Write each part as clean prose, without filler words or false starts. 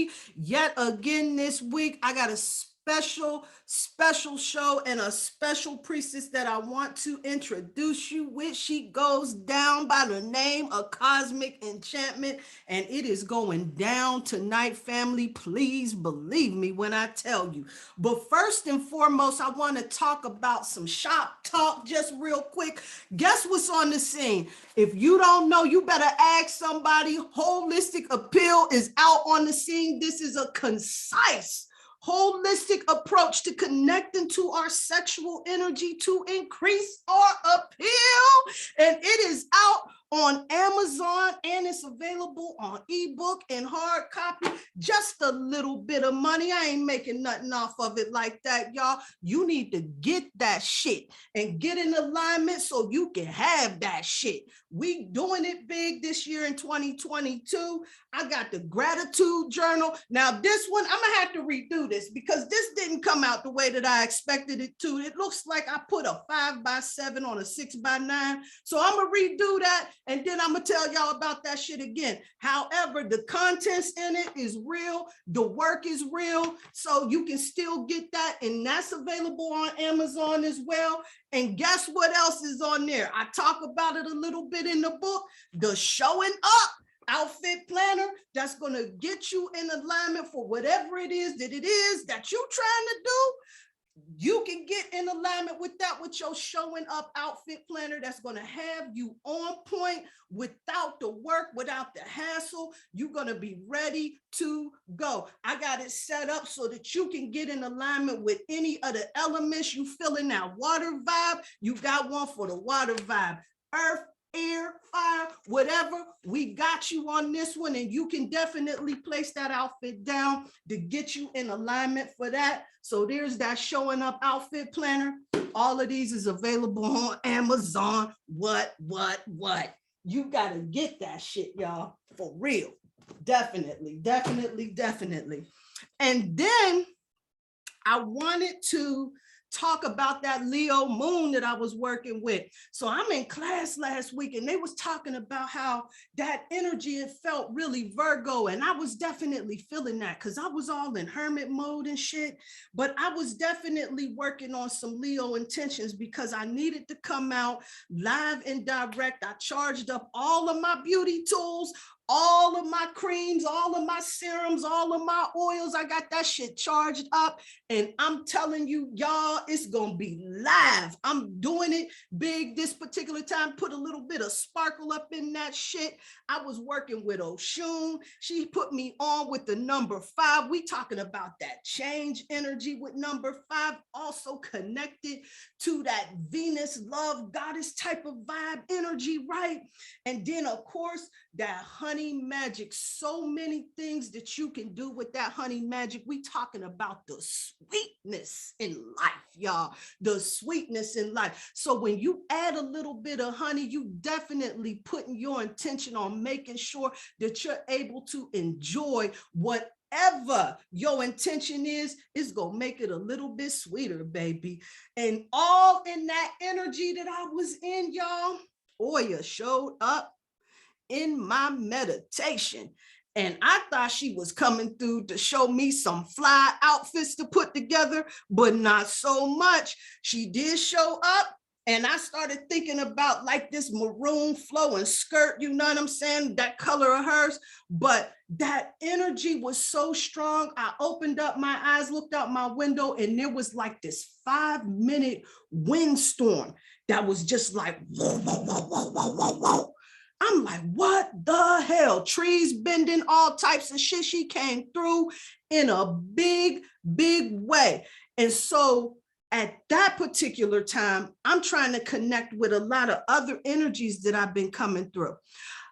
family. Yet again this week, I got a special show and a special priestess that I want to introduce you with. She goes down by the name of Cosmic Enchantment, and it is going down tonight, family. Please believe me when I tell you. But first and foremost, I want to talk about some shop talk just real quick. Guess what's on the scene? If you don't know, you better ask somebody. Holistic Appeal is out on the scene. This is a concise holistic approach to connecting to our sexual energy to increase our appeal. And it is out on Amazon and it's available on ebook and hard copy. Just a little bit of money. I ain't making nothing off of it like that, y'all. You need to get that shit and get in alignment so you can have that shit. We doing it big this year in 2022. I got the gratitude journal. Now this one, I'm gonna have to redo this because this didn't come out the way that I expected it to. It looks like I put a 5x7 on a 6x9. So I'm gonna redo that and then I'm gonna tell y'all about that shit again. However, the contents in it is real. The work is real. So you can still get that, and that's available on Amazon as well. And guess what else is on there? I talk about it a little bit in the book, the Showing Up outfit planner that's going to get you in alignment for whatever it is that you're trying to do. You can get in alignment with that with your Showing Up outfit planner that's going to have you on point without the work, without the hassle. You're going to be ready to go. I got it set up so that you can get in alignment with any of the elements. You feeling that water vibe, you got one for the water vibe. Earth, air, fire, whatever, we got you on this one, and you can definitely place that outfit down to get you in alignment for that. So there's that Showing Up outfit planner. All of these is available on Amazon. What? You gotta get that shit, y'all, for real. Definitely. And then I wanted to talk about that Leo moon that I was working with. So I'm in class last week and they was talking about how that energy, it felt really Virgo, and I was definitely feeling that because I was all in hermit mode and shit, but I was definitely working on some Leo intentions because I needed to come out live and direct. I charged up all of my beauty tools, all of my creams, all of my serums, all of my oils. I got that shit charged up, and I'm telling you, y'all, it's gonna be live. I'm doing it big this particular time. Put a little bit of sparkle up in that shit. I was working with Oshun. She put me on with the number 5. We talking about that change energy with number 5, also connected to that Venus love goddess type of vibe energy, right? And then of course, that honey magic. So many things that you can do with that honey magic. We talking about the sweetness in life, y'all. The sweetness in life. So when you add a little bit of honey, you definitely putting your intention on making sure that you're able to enjoy whatever your intention is gonna make it a little bit sweeter, baby. And all in that energy that I was in, y'all, Oya showed up in my meditation. And I thought she was coming through to show me some fly outfits to put together, but not so much. She did show up, and I started thinking about like this maroon flowing skirt, you know what I'm saying? That color of hers, but that energy was so strong. I opened up my eyes, looked out my window, and there was like this 5-minute windstorm that was just like, whoa, whoa, whoa, whoa, whoa, whoa, whoa. I'm like, what the hell? Trees bending, all types of shit. She came through in a big way. And so at that particular time, I'm trying to connect with a lot of other energies that I've been coming through.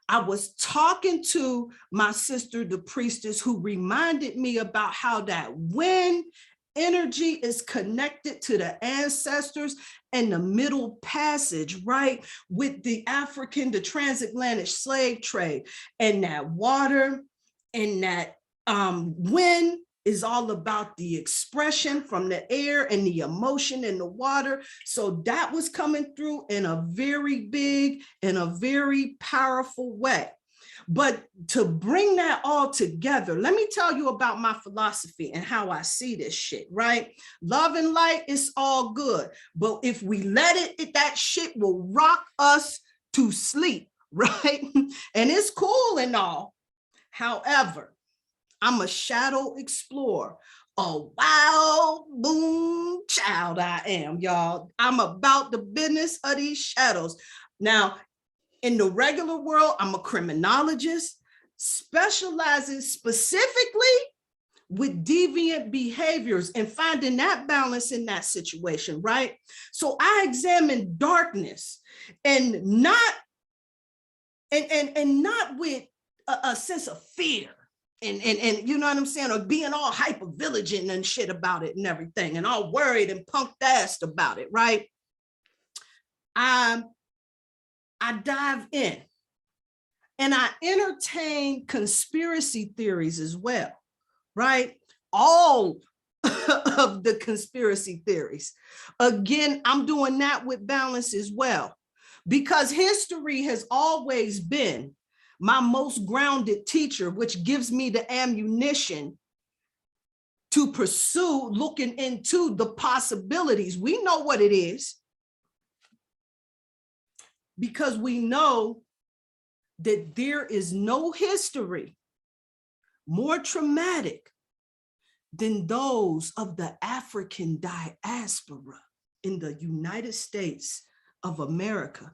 I was talking to my sister, the priestess, who reminded me about how that when energy is connected to the ancestors and the Middle Passage, right? With the the transatlantic slave trade, and that water and that wind is all about the expression from the air and the emotion in the water. So that was coming through in a very big and a very powerful way. But to bring that all together, let me tell you about my philosophy and how I see this shit, right? Love and light is all good. But if we let it, that shit will rock us to sleep, right? And it's cool and all. However, I'm a shadow explorer. A wild boom child I am, y'all. I'm about the business of these shadows. Now, in the regular world, I'm a criminologist specializing specifically with deviant behaviors and finding that balance in that situation, right? So I examine darkness and not with a sense of fear and you know what I'm saying, or being all hyper vigilant and shit about it and everything and all worried and punked-assed about it, right? I dive in and I entertain conspiracy theories as well, right? All of the conspiracy theories. Again, I'm doing that with balance as well, because history has always been my most grounded teacher, which gives me the ammunition to pursue looking into the possibilities. We know what it is, because we know that there is no history more traumatic than those of the African diaspora in the United States of America.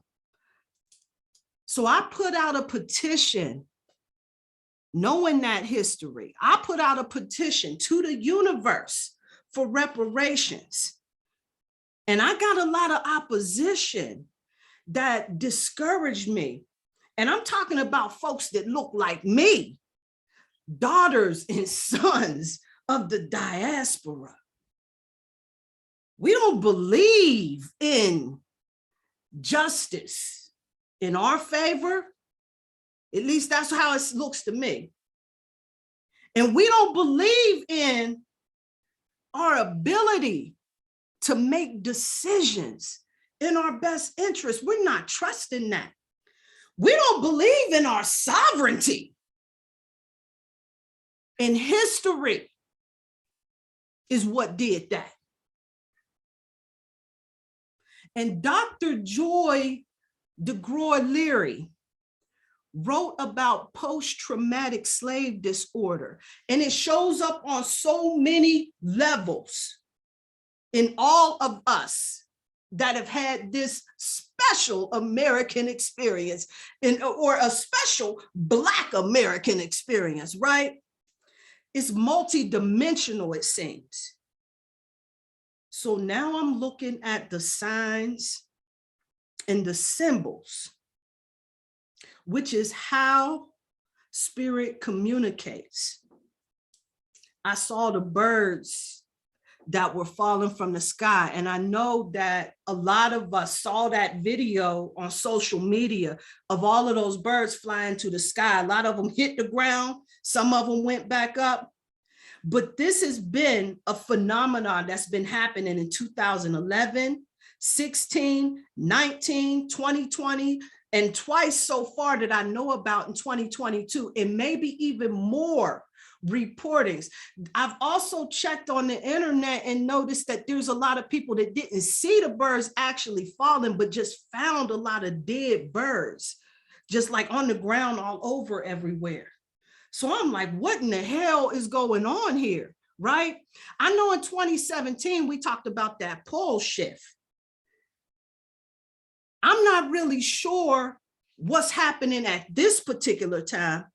So I put out a petition, knowing that history. I put out a petition to the universe for reparations. And I got a lot of opposition that discouraged me. And I'm talking about folks that look like me, daughters and sons of the diaspora. We don't believe in justice in our favor. At least that's how it looks to me. And we don't believe in our ability to make decisions in our best interest. We're not trusting that. We don't believe in our sovereignty. And history is what did that. And Dr. Joy DeGroy Leary wrote about post-traumatic slave disorder, and it shows up on so many levels in all of us that have had this special American experience or a special Black American experience, right? It's multidimensional, it seems. So now I'm looking at the signs and the symbols, which is how spirit communicates. I saw the birds that were falling from the sky, and I know that a lot of us saw that video on social media of all of those birds flying to the sky. A lot of them hit the ground, some of them went back up. But this has been a phenomenon that's been happening in 2011, 16, 19, 2020, and twice so far that I know about in 2022, and maybe even more reportings. I've also checked on the internet and noticed that there's a lot of people that didn't see the birds actually falling, but just found a lot of dead birds, just like on the ground all over everywhere. So I'm like, what in the hell is going on here, right? I know in 2017, we talked about that pole shift. I'm not really sure what's happening at this particular time,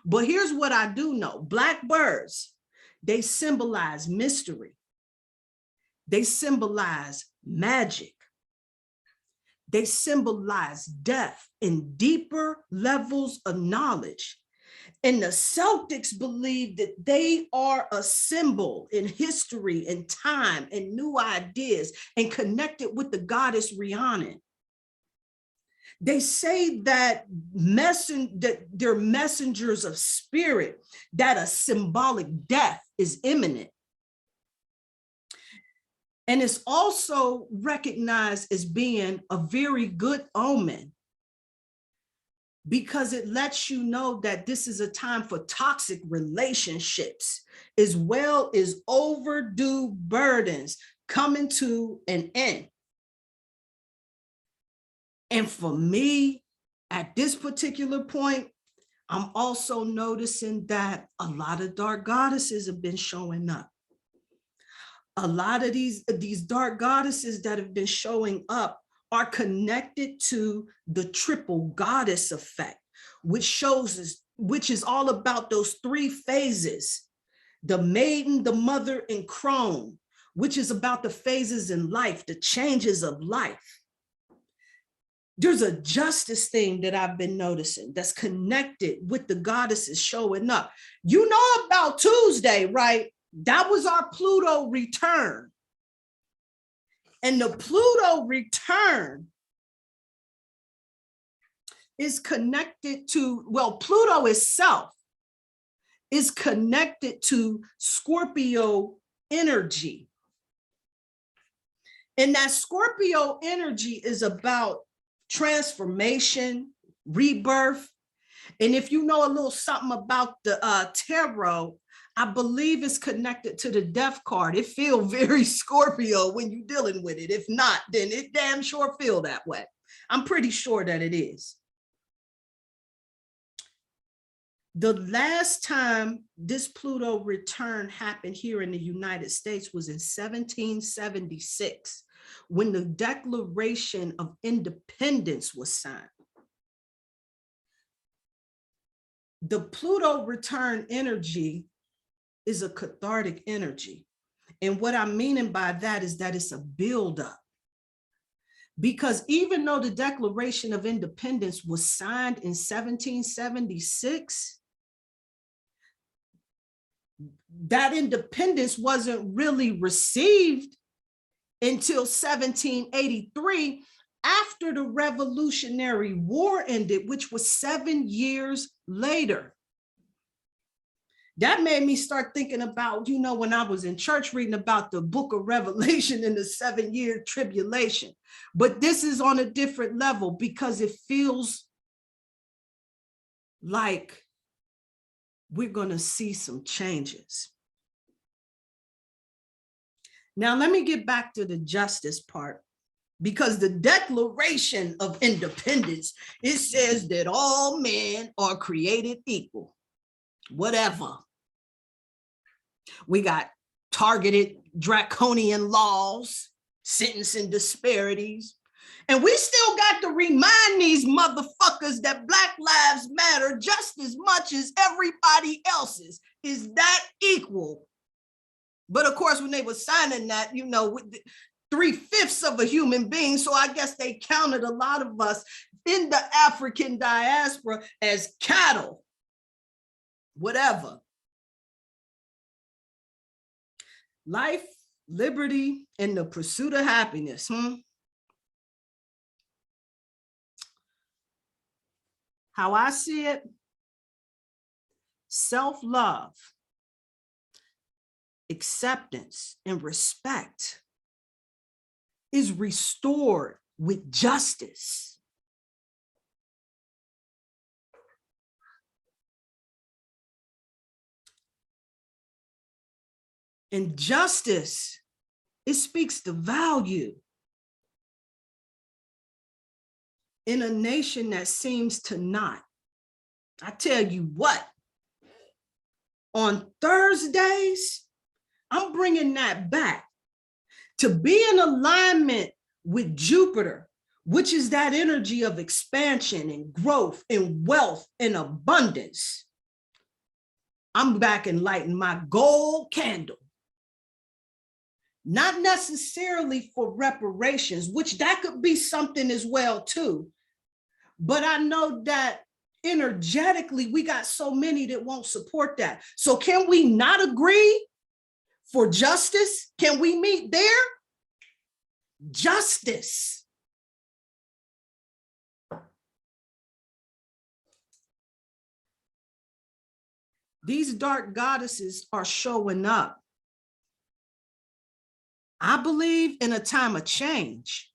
but here's what I do know. Black birds, they symbolize mystery. They symbolize magic. They symbolize death and deeper levels of knowledge. And the Celtics believe that they are a symbol in history and time and new ideas and connected with the goddess Rhiannon. They say that they're messengers of spirit, that a symbolic death is imminent. And it's also recognized as being a very good omen, because it lets you know that this is a time for toxic relationships, as well as overdue burdens coming to an end. And for me, at this particular point, I'm also noticing that a lot of dark goddesses have been showing up. A lot of these dark goddesses that have been showing up are connected to the triple goddess effect, which is all about those three phases: the maiden, the mother, and crone, which is about the phases in life, the changes of life. There's a justice thing that I've been noticing that's connected with the goddesses showing up. You know about Tuesday, right? That was our Pluto return. And the Pluto return is connected to, well, Pluto itself is connected to Scorpio energy. And that Scorpio energy is about transformation, rebirth. And if you know a little something about the tarot, I believe it's connected to the death card. It feels very Scorpio when you're dealing with it. If not, then it damn sure feel that way. I'm pretty sure that it is. The last time this Pluto return happened here in the United States was in 1776, when the Declaration of Independence was signed. The Pluto return energy is a cathartic energy. And what I'm meaning by that is that it's a buildup. Because even though the Declaration of Independence was signed in 1776, that independence wasn't really received until 1783, after the Revolutionary War ended, which was 7 years later. That made me start thinking about, you know, when I was in church reading about the book of Revelation and the 7-year tribulation. But this is on a different level because it feels like we're going to see some changes. Now, let me get back to the justice part, because the Declaration of Independence, it says that all men are created equal, whatever. We got targeted draconian laws, sentencing disparities, and we still got to remind these motherfuckers that Black Lives Matter just as much as everybody else's. Is that equal? But of course, when they were signing that, you know, with 3/5 of a human being, so I guess they counted a lot of us in the African diaspora as cattle, whatever. Life, liberty, and the pursuit of happiness. How I see it, self-love, acceptance, and respect is restored with justice. And justice, it speaks to value in a nation that seems to not. I tell you what, on Thursdays, I'm bringing that back to be in alignment with Jupiter, which is that energy of expansion and growth and wealth and abundance. I'm back and lighting my gold candle. Not necessarily for reparations, which that could be something as well too. But I know that energetically, we got so many that won't support that. So can we not agree for justice? Can we meet there? Justice. These dark goddesses are showing up, I believe, in a time of change.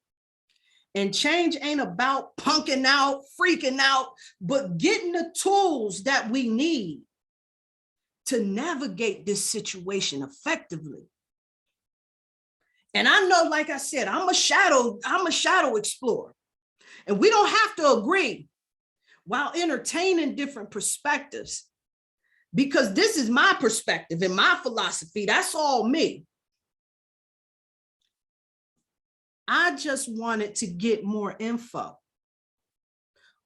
And change ain't about punking out, freaking out, but getting the tools that we need to navigate this situation effectively. And I know, like I said, I'm a shadow explorer. And we don't have to agree while entertaining different perspectives, because this is my perspective and my philosophy. That's all me. I just wanted to get more info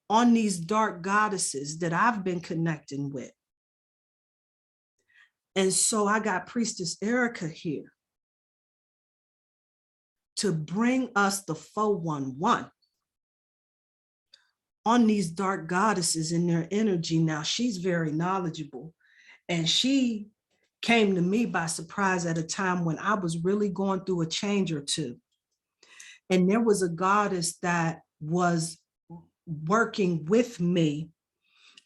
on these dark goddesses that I've been connecting with. And so I got Priestess Erica here to bring us the 411 on these dark goddesses and their energy. Now, she's very knowledgeable, and she came to me by surprise at a time when I was really going through a change or two. And there was a goddess that was working with me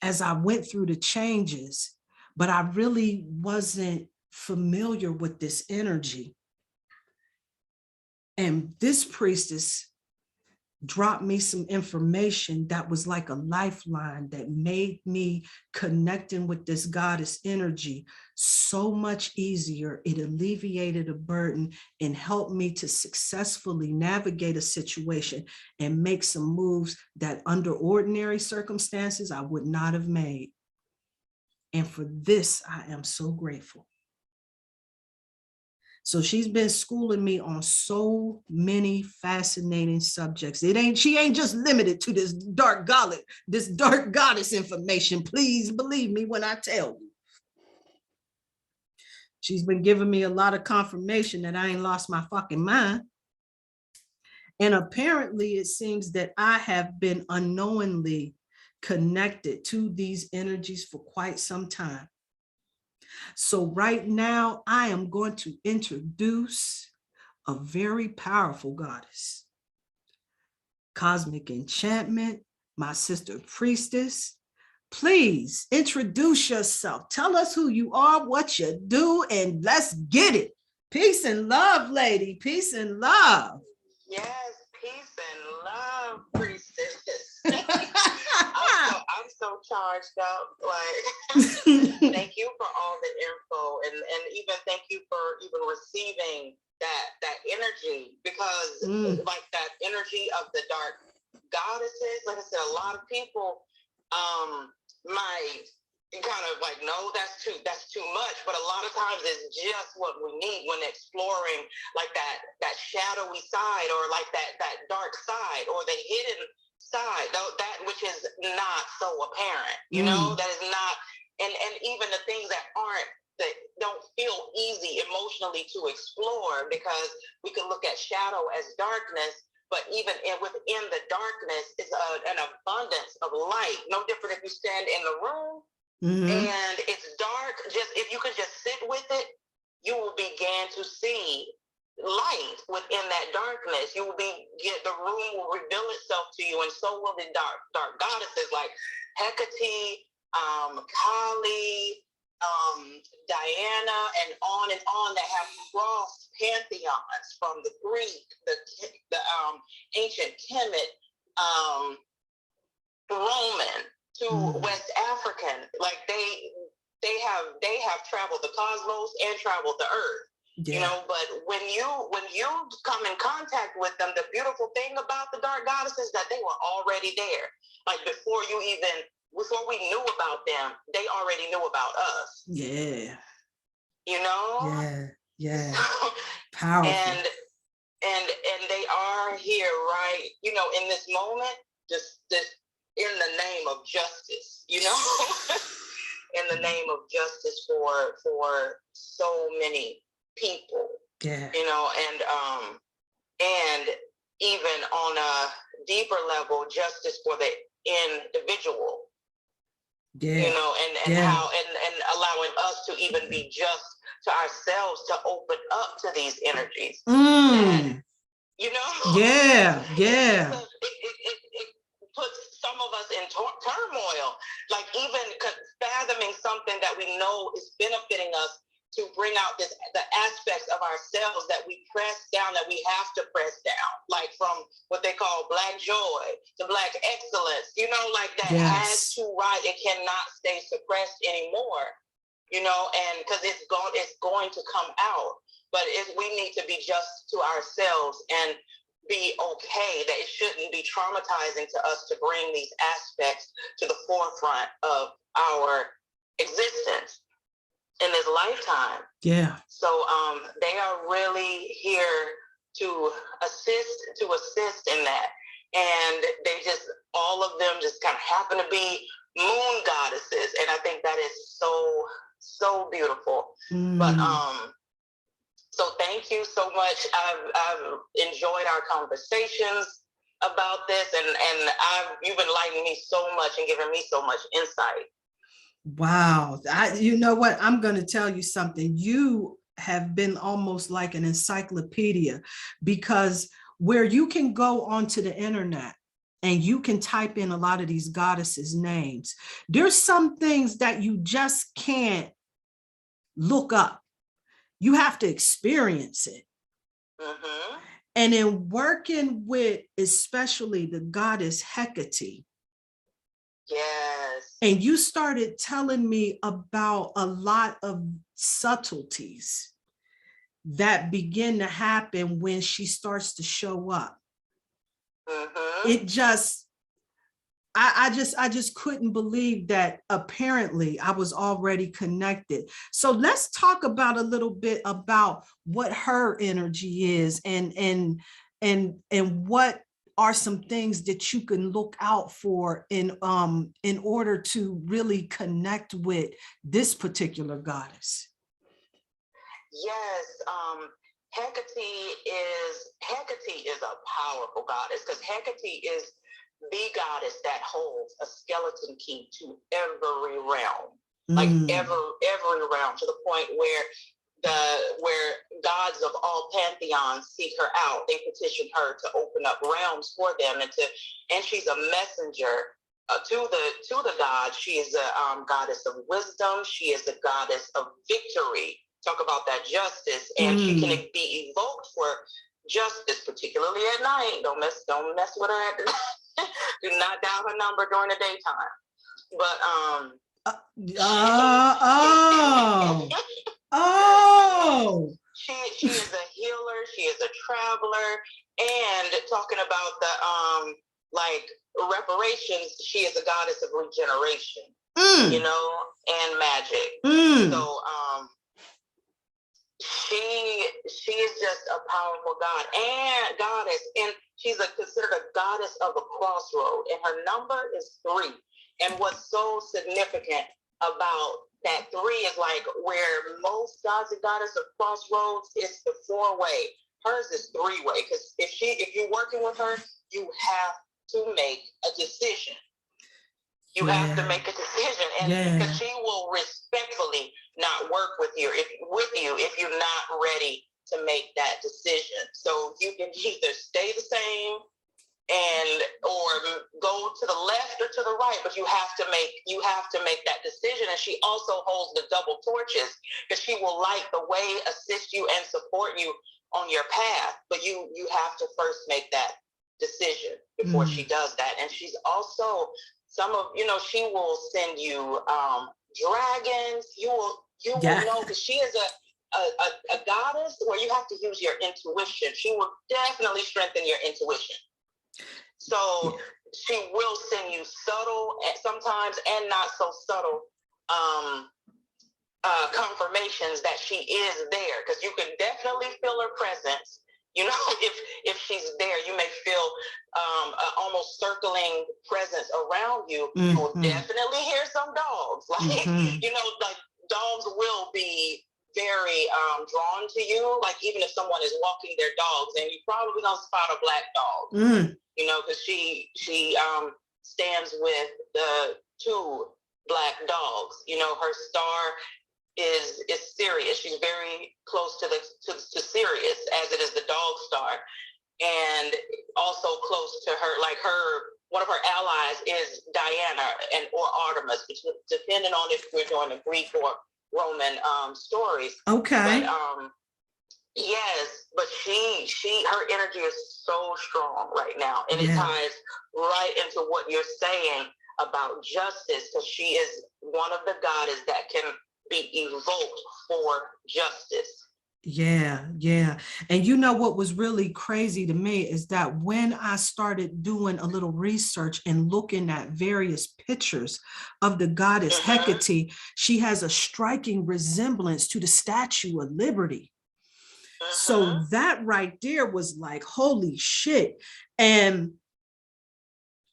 as I went through the changes, but I really wasn't familiar with this energy. And this priestess dropped me some information that was like a lifeline that made me connecting with this goddess energy so much easier. It alleviated a burden and helped me to successfully navigate a situation and make some moves that under ordinary circumstances I would not have made. And for this, I am so grateful. So she's been schooling me on so many fascinating subjects. She ain't just limited to this dark goddess information. Please believe me when I tell you. She's been giving me a lot of confirmation that I ain't lost my fucking mind. And apparently it seems that I have been unknowingly connected to these energies for quite some time. So right now, I am going to introduce a very powerful goddess, Cosmic Enchantment, my sister Priestess. Please introduce yourself. Tell us who you are, what you do, and let's get it. Peace and love, lady. Peace and love. Yes, peace and love, Priestess. I'm so charged up. Like, thank you for all the info, and even thank you for even receiving that energy, because like that energy of the dark goddesses. Like I said, a lot of people might kind of like, no, that's too much, but a lot of times it's just what we need when exploring like that shadowy side, or like that dark side, or the hidden side, that which is not so apparent, you know, that is not, and even the things that don't feel easy emotionally to explore, because we can look at shadow as darkness, but even within the darkness is an abundance of light. No different if you stand in the room and it's dark. Just if you could just sit with it, you will begin to see light within that darkness. The room will reveal itself to you, and so will the dark goddesses like Hecate, Kali, Diana, and on that have crossed pantheons from the Greek, the ancient Kemet, Roman to West African. Like they have traveled the cosmos and traveled the earth. Yeah. You know, but when you come in contact with them, the beautiful thing about the dark goddesses is that they were already there. Like before we knew about them, they already knew about us. Yeah. You know? Yeah. Powerful. And they are here, right? You know, in this moment, just in the name of justice, you know? In the name of justice for so many people. Yeah. You know, and even on a deeper level, justice for the individual. Yeah. You know, and how and allowing us to even be just to ourselves, to open up to these energies. And, you know? Yeah. It puts some of us in turmoil, like even fathoming something that we know is benefiting us to bring out the aspects of ourselves that we press down, that we have to press down, like from what they call Black joy to Black excellence, like that has to rise. It cannot stay suppressed anymore, and because it's going to come out. But we need to be just to ourselves and be okay that it shouldn't be traumatizing to us to bring these aspects to the forefront of our existence in this lifetime. Yeah. So they are really here to assist in that. And they just, all of them just kind of happen to be moon goddesses. And I think that is so, so beautiful. But so thank you so much. I've enjoyed our conversations about this, and you've enlightened me so much and given me so much insight. Wow. You know what? I'm going to tell you something. You have been almost like an encyclopedia, because where you can go onto the internet and you can type in a lot of these goddesses' names, there's some things that you just can't look up. You have to experience it. Mm-hmm. And in working with especially the goddess Hecate, yes, and you started telling me about a lot of subtleties that begin to happen when she starts to show up. mm-hmm. It just, I just couldn't believe that apparently I was already connected. So let's talk about a little bit about what her energy is, and what are some things that you can look out for in order to really connect with this particular goddess. Yes, Hecate is a powerful goddess, because Hecate is the goddess that holds a skeleton key to every realm, like every realm, to the point where gods of all pantheons seek her out. They petition her to open up realms for them, and she's a messenger to the gods. She is a goddess of wisdom. She is a goddess of victory. Talk about that justice, and she can be evoked for justice, particularly at night. Don't mess with her at the night. Do not dial her number during the daytime. But she is a healer. She is a traveler, and talking about the like reparations, she is a goddess of regeneration, and magic. So she is just a powerful goddess, and she's considered a goddess of a crossroad, and her number is 3. And what's so significant about that 3 is like where most gods and goddesses of crossroads, it's the 4-way. Hers is 3-way, because if you're working with her, you have to make a decision. You have to make a decision, and because she will respectfully not work with you if you're not ready to make that decision. So you can either stay the same or go to the left or to the right, but you have to make that decision. And she also holds the double torches, because she will light the way, assist you, and support you on your path. But you have to first make that decision before she does that. And she's also she will send you dragons. You will know, because she is a goddess where you have to use your intuition. She will definitely strengthen your intuition. So she will send you subtle sometimes, and not so subtle confirmations that she is there, because you can definitely feel her presence. If she's there, you may feel almost circling presence around you. You will definitely hear some dogs. Like, like dogs will be very drawn to you. Like, even if someone is walking their dogs, and you probably don't spot a black dog, because she stands with the 2 black dogs. Her star is Sirius. She's very close to Sirius, as it is the dog star, and also close to her. Like one of her allies is Diana or Artemis, depending on if we're doing a Greek or Roman stories. Okay. But yes, but her energy is so strong right now, and it ties right into what you're saying about justice, because she is one of the goddess that can be evoked for justice. Yeah, yeah. And you know what was really crazy to me is that when I started doing a little research and looking at various pictures of the goddess Hecate, she has a striking resemblance to the Statue of Liberty. So that right there was like, holy shit. And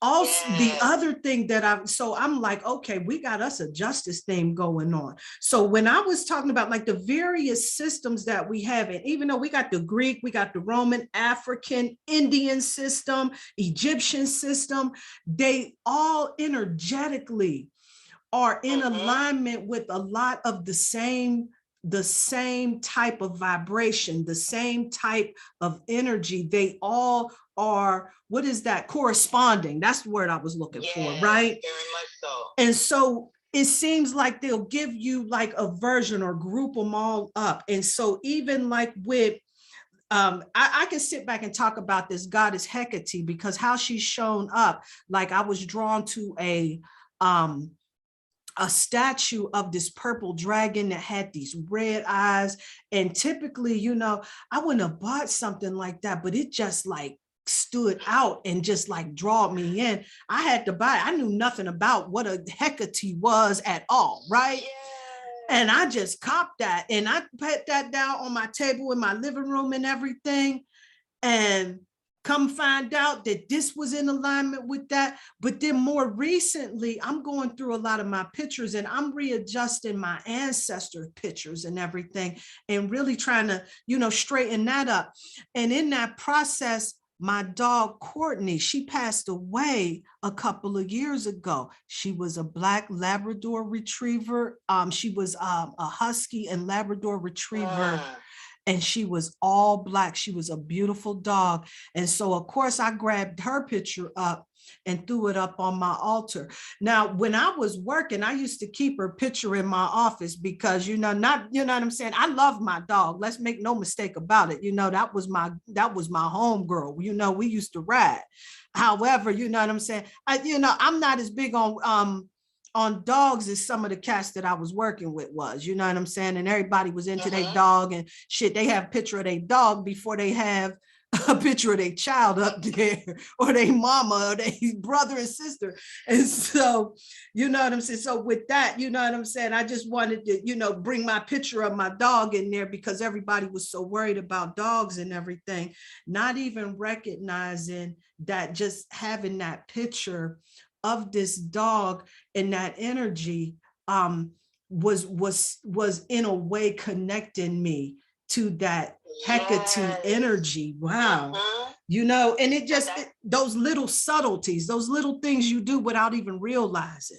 also the other thing that I'm like, okay, we got us a justice thing going on. So when I was talking about like the various systems that we have, and even though we got the Greek, we got the Roman, African, Indian system, Egyptian system, they all energetically are in alignment with a lot of the same type of vibration, the same type of energy. They all are, what is that, corresponding? That's the word I was looking for, right? Very much so. And so it seems like they'll give you like a version or group them all up. And so even like with I can sit back and talk about this goddess Hecate, because how she's shown up, like I was drawn to a statue of this purple dragon that had these red eyes. And typically, you know, I wouldn't have bought something like that, but it just like stood out and just like drawed me in. I had to buy it. I knew nothing about what a Hecate was at all, right? And I just copped that and I put that down on my table in my living room and everything. And come find out that this was in alignment with that. But then more recently, I'm going through a lot of my pictures and I'm readjusting my ancestor pictures and everything and really trying to, you know, straighten that up. And in that process, my dog Courtney, she passed away a couple of years ago. She was a Black Labrador retriever. She was a Husky and Labrador retriever. And she was all Black. She was a beautiful dog. And so, of course, I grabbed her picture up and threw it up on my altar. Now, when I was working, I used to keep her picture in my office because, you know, you know what I'm saying? I love my dog. Let's make no mistake about it. You know, that was my home girl. You know, we used to ride. However, you know what I'm saying? I'm not as big on dogs as some of the cats that I was working with was, you know what I'm saying? And everybody was into their dog and shit. They have a picture of their dog before they have a picture of their child up there or their mama or their brother and sister. And so, you know what I'm saying? So with that, you know what I'm saying? I just wanted to, you know, bring my picture of my dog in there because everybody was so worried about dogs and everything, not even recognizing that just having that picture of this dog and that energy was in a way connecting me to that Hecate energy. Wow. You know, and it just, those little subtleties, those little things you do without even realizing.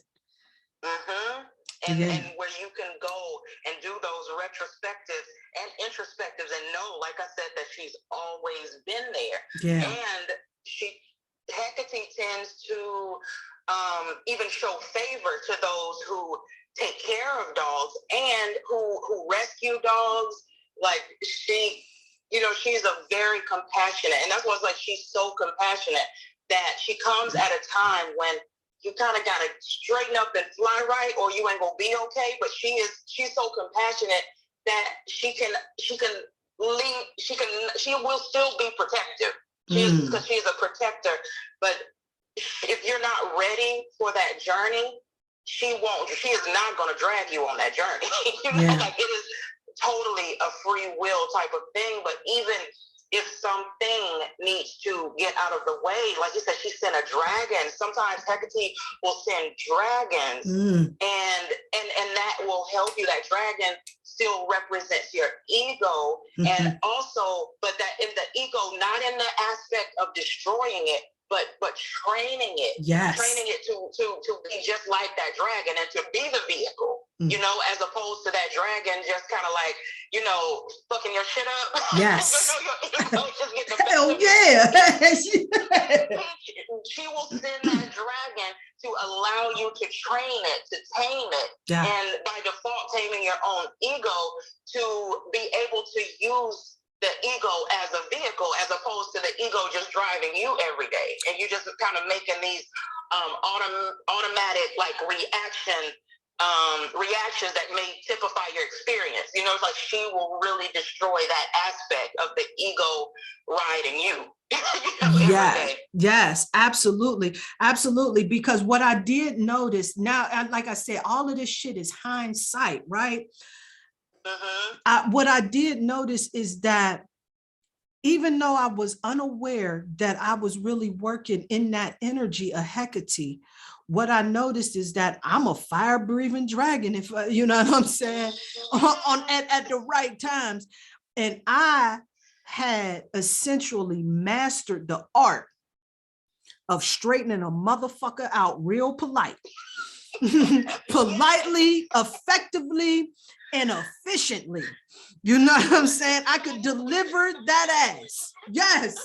And where you can go and do those retrospectives and introspectives and know, like I said, that she's always been there. And Hecate tends to even show favor to those who take care of dogs and who rescue dogs. Like she, you know, she's a very compassionate, and that's why it's like she's so compassionate that she comes at a time when you kind of gotta straighten up and fly right, or you ain't gonna be okay. But she's so compassionate that she will still be protective. Because she's a protector. But if you're not ready for that journey, she is not going to drag you on that journey. Like it is totally a free will type of thing. But even if something needs to get out of the way, like you said, she sent a dragon. Sometimes Hecate will send dragons, and that will help you. That dragon still represents your ego, and also, but that in the ego, not in the aspect of destroying it, but training it, training it to be just like that dragon and to be the vehicle. you know, as opposed to that dragon just kind of like, you know, fucking your shit up. Yes. Just get the Hell yeah. She will send that dragon to allow you to train it, to tame it, and by default taming your own ego to be able to use the ego as a vehicle, as opposed to the ego just driving you every day, and you just kind of making these automatic like reactions that may typify your experience. You know, it's like she will really destroy that aspect of the ego riding you. Yes, absolutely. Absolutely. Because what I did notice now, like I said, all of this shit is hindsight, right? What I did notice is that even though I was unaware that I was really working in that energy of Hecate, what I noticed is that I'm a fire-breathing dragon, if you know what I'm saying, at the right times. And I had essentially mastered the art of straightening a motherfucker out real polite, politely, effectively, and efficiently. You know what I'm saying? I could deliver that ass. Yes.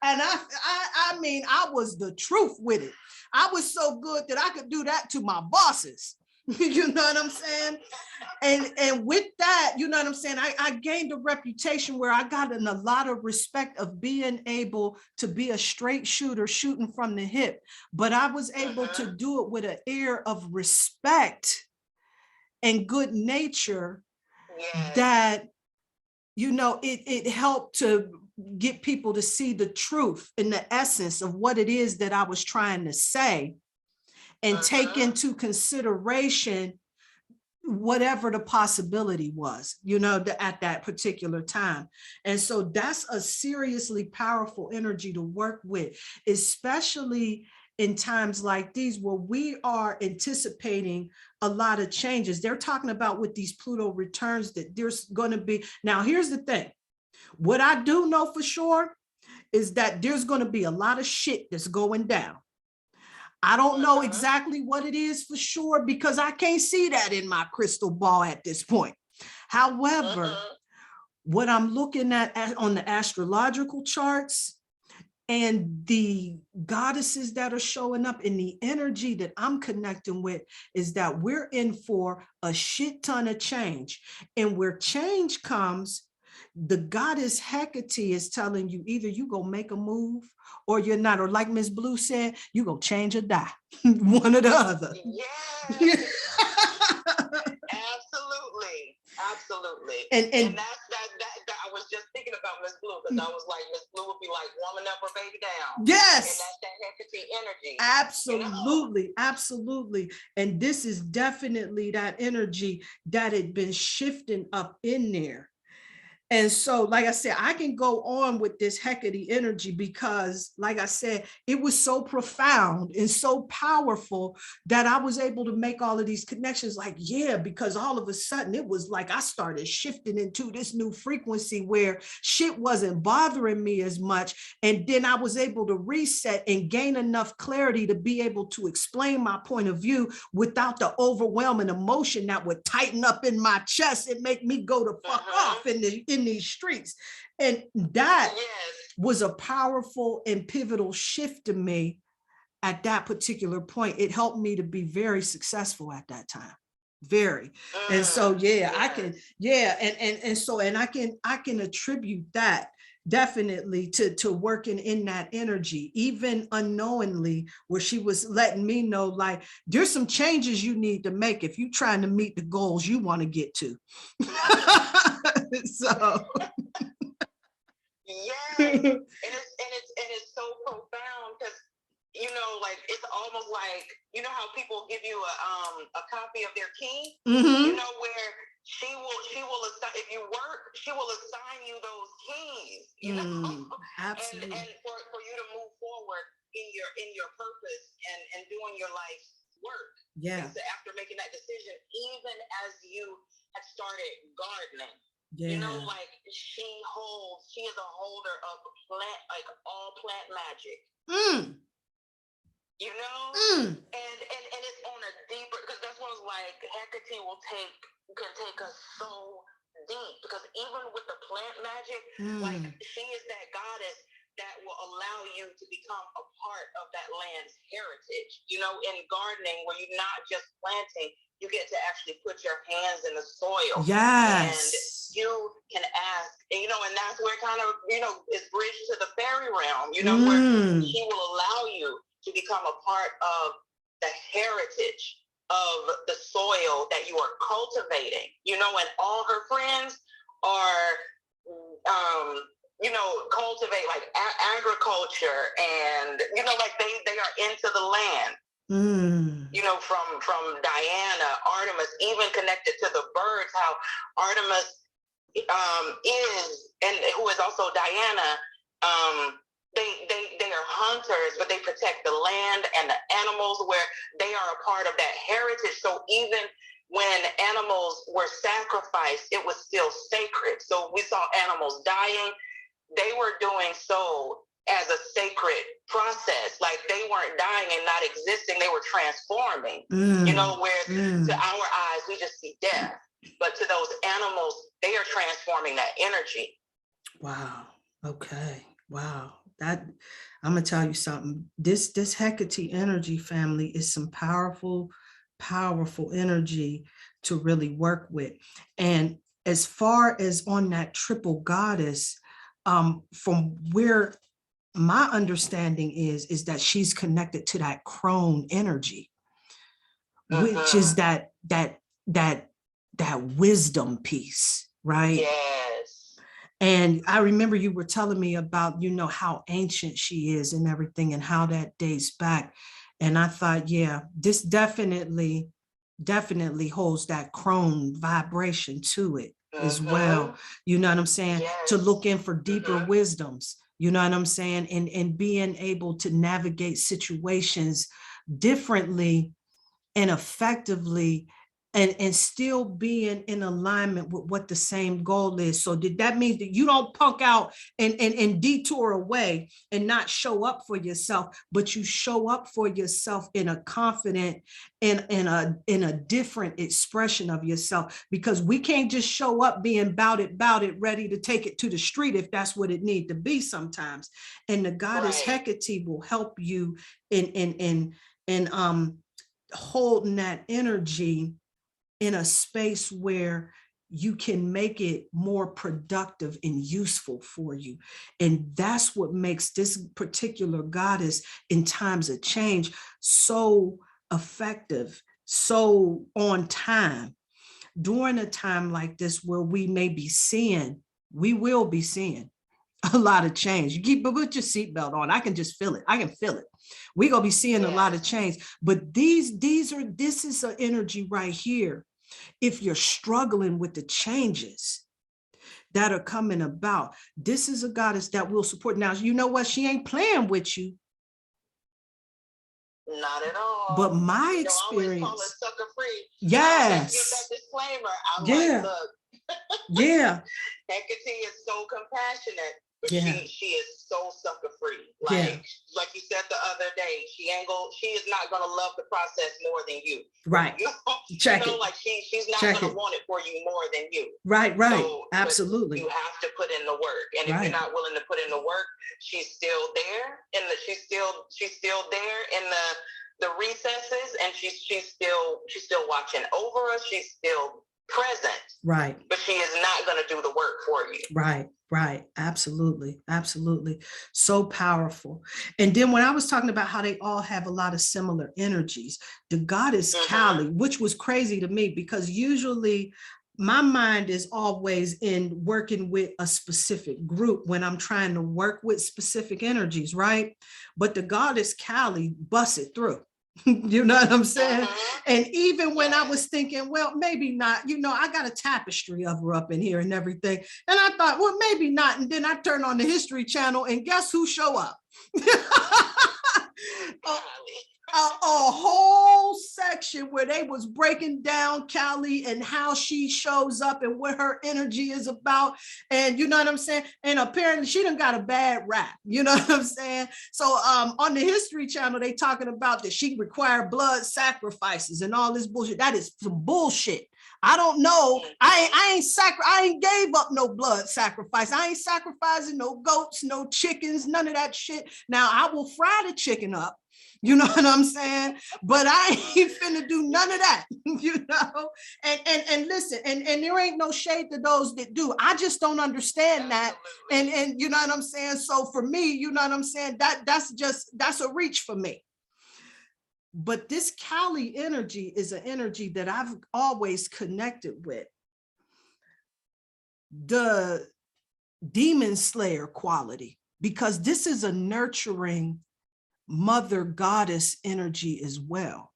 And I mean, I was the truth with it. I was so good that I could do that to my bosses. You know what I'm saying? And with that, you know what I'm saying? I gained a reputation where I got a lot of respect of being able to be a straight shooter, shooting from the hip. But I was able to do it with an air of respect and good nature that, you know, it helped to get people to see the truth and the essence of what it is that I was trying to say, and take into consideration whatever the possibility was, you know, at that particular time. And so that's a seriously powerful energy to work with, especially in times like these where we are anticipating a lot of changes. They're talking about with these Pluto returns that there's going to be. Now, here's the thing. What I do know for sure is that there's going to be a lot of shit that's going down. I don't know exactly what it is for sure because I can't see that in my crystal ball at this point. However, what I'm looking at on the astrological charts and the goddesses that are showing up in the energy that I'm connecting with is that we're in for a shit ton of change. And where change comes, the goddess Hecate is telling you either you go make a move or you're not, or like Miss Blue said, you go change or die. One or the other. Yeah. Absolutely. And that's that I was just thinking about Miss Blue, because I was like, Miss Blue would be like warming up her baby down. Yes. And that's that Hecate energy. Absolutely. You know? Absolutely. And this is definitely that energy that had been shifting up in there. And so, like I said, I can go on with this Hecate energy because, like I said, it was so profound and so powerful that I was able to make all of these connections. Like, yeah, because all of a sudden it was like I started shifting into this new frequency where shit wasn't bothering me as much. And then I was able to reset and gain enough clarity to be able to explain my point of view without the overwhelming emotion that would tighten up in my chest and make me go to fuck off in these streets. And that was a powerful and pivotal shift to me at that particular point. It helped me to be very successful at that time. Very. And so I can I can attribute that definitely to working in that energy, even unknowingly, where she was letting me know, like, there's some changes you need to make if you're trying to meet the goals you want to get to. So and it's so profound because, you know, like, it's almost like, you know how people give you a copy of their key, you know, where she will assign, if you work, she will assign you those keys, you know. Absolutely. and for you to move forward in your purpose and doing your life's work. Yeah. So after making that decision, even as you had started gardening, you know, like, she is a holder of plant, like all plant magic. you know, and it's on a deeper, because that's what I was like, Hecate can take us so deep, because even with the plant magic, like she is that goddess that will allow you to become a part of that land's heritage. You know, in gardening, where you're not just planting, you get to actually put your hands in the soil. Yes. And you can ask, and, you know, and that's where kind of, you know, is bridged to the fairy realm, you know, where she will allow you to become a part of the heritage of the soil that you are cultivating, you know, and all her friends are, you know, cultivate like agriculture, and, you know, like they are into the land. You know, from Diana, Artemis, even connected to the birds, how Artemis is, and who is also Diana, they are hunters, but they protect the land and the animals, where they are a part of that heritage. So even when animals were sacrificed, it was still sacred. So we saw animals dying. They were doing so as a sacred process. Like, they weren't dying and not existing, they were transforming. You know, where to our eyes we just see death, but to those animals, they are transforming that energy. Wow. Okay. Wow. That, I'm gonna tell you something. This Hecate energy, family, is some powerful energy to really work with. And as far as on that triple goddess, from where my understanding is that she's connected to that crone energy, which is that wisdom piece, right? Yes. And I remember you were telling me about, you know, how ancient she is and everything, and how that dates back. And I thought, yeah, this definitely holds that crone vibration to it as well. You know what I'm saying? Yes. To look in for deeper wisdoms, you know what I'm saying? And being able to navigate situations differently and effectively, and still being in alignment with what the same goal is. So did that mean that you don't punk out and detour away and not show up for yourself, but you show up for yourself in a confident, in a different expression of yourself? Because we can't just show up being bout it, ready to take it to the street if that's what it need to be sometimes. And the goddess Hecate will help you in holding that energy in a space where you can make it more productive and useful for you. And that's what makes this particular goddess in times of change so effective, so on time. During a time like this, where we will be seeing a lot of change. You put your seatbelt on. I can just feel it. I can feel it. We're gonna be seeing a lot of change. But this is an energy right here. If you're struggling with the changes that are coming about, this is a goddess that will support. Now, you know what? She ain't playing with you. Not at all. But my experience. I always call it sucker free. Yes. Give that disclaimer. I'm like, look. Yeah. Hecate is so compassionate, but yeah. she is so sucker free. Like you said the other day, she is not gonna love the process more than you. Right. Check it. Like she's not gonna want it for you more than you. Right. So, absolutely. You have to put in the work, and if you're not willing to put in the work, she's still there, and she's still there in the recesses, and she's still watching over us. She's still present, right, but she is not going to do the work for you. Right. Absolutely. So powerful. And then when I was talking about how they all have a lot of similar energies, the goddess Kali, which was crazy to me, because usually my mind is always in working with a specific group when I'm trying to work with specific energies, right? But the goddess Kali busts it through. You know what I'm saying? And even when I was thinking, well, maybe not, you know, I got a tapestry of her up in here and everything. And I thought, well, maybe not. And then I turned on the History Channel, and guess who show up? whole section where they was breaking down Callie and how she shows up and what her energy is about. And you know what I'm saying? And apparently she done got a bad rap. You know what I'm saying? So on the History Channel, they talking about that she required blood sacrifices and all this bullshit. That is some bullshit. I don't know. I ain't gave up no blood sacrifice. I ain't sacrificing no goats, no chickens, none of that shit. Now I will fry the chicken up. You know what I'm saying? But I ain't finna do none of that, you know? And listen, and there ain't no shade to those that do. I just don't understand that. And you know what I'm saying? So for me, you know what I'm saying? That's a reach for me. But this Kali energy is an energy that I've always connected with. The demon slayer quality, because this is a nurturing mother goddess energy as well.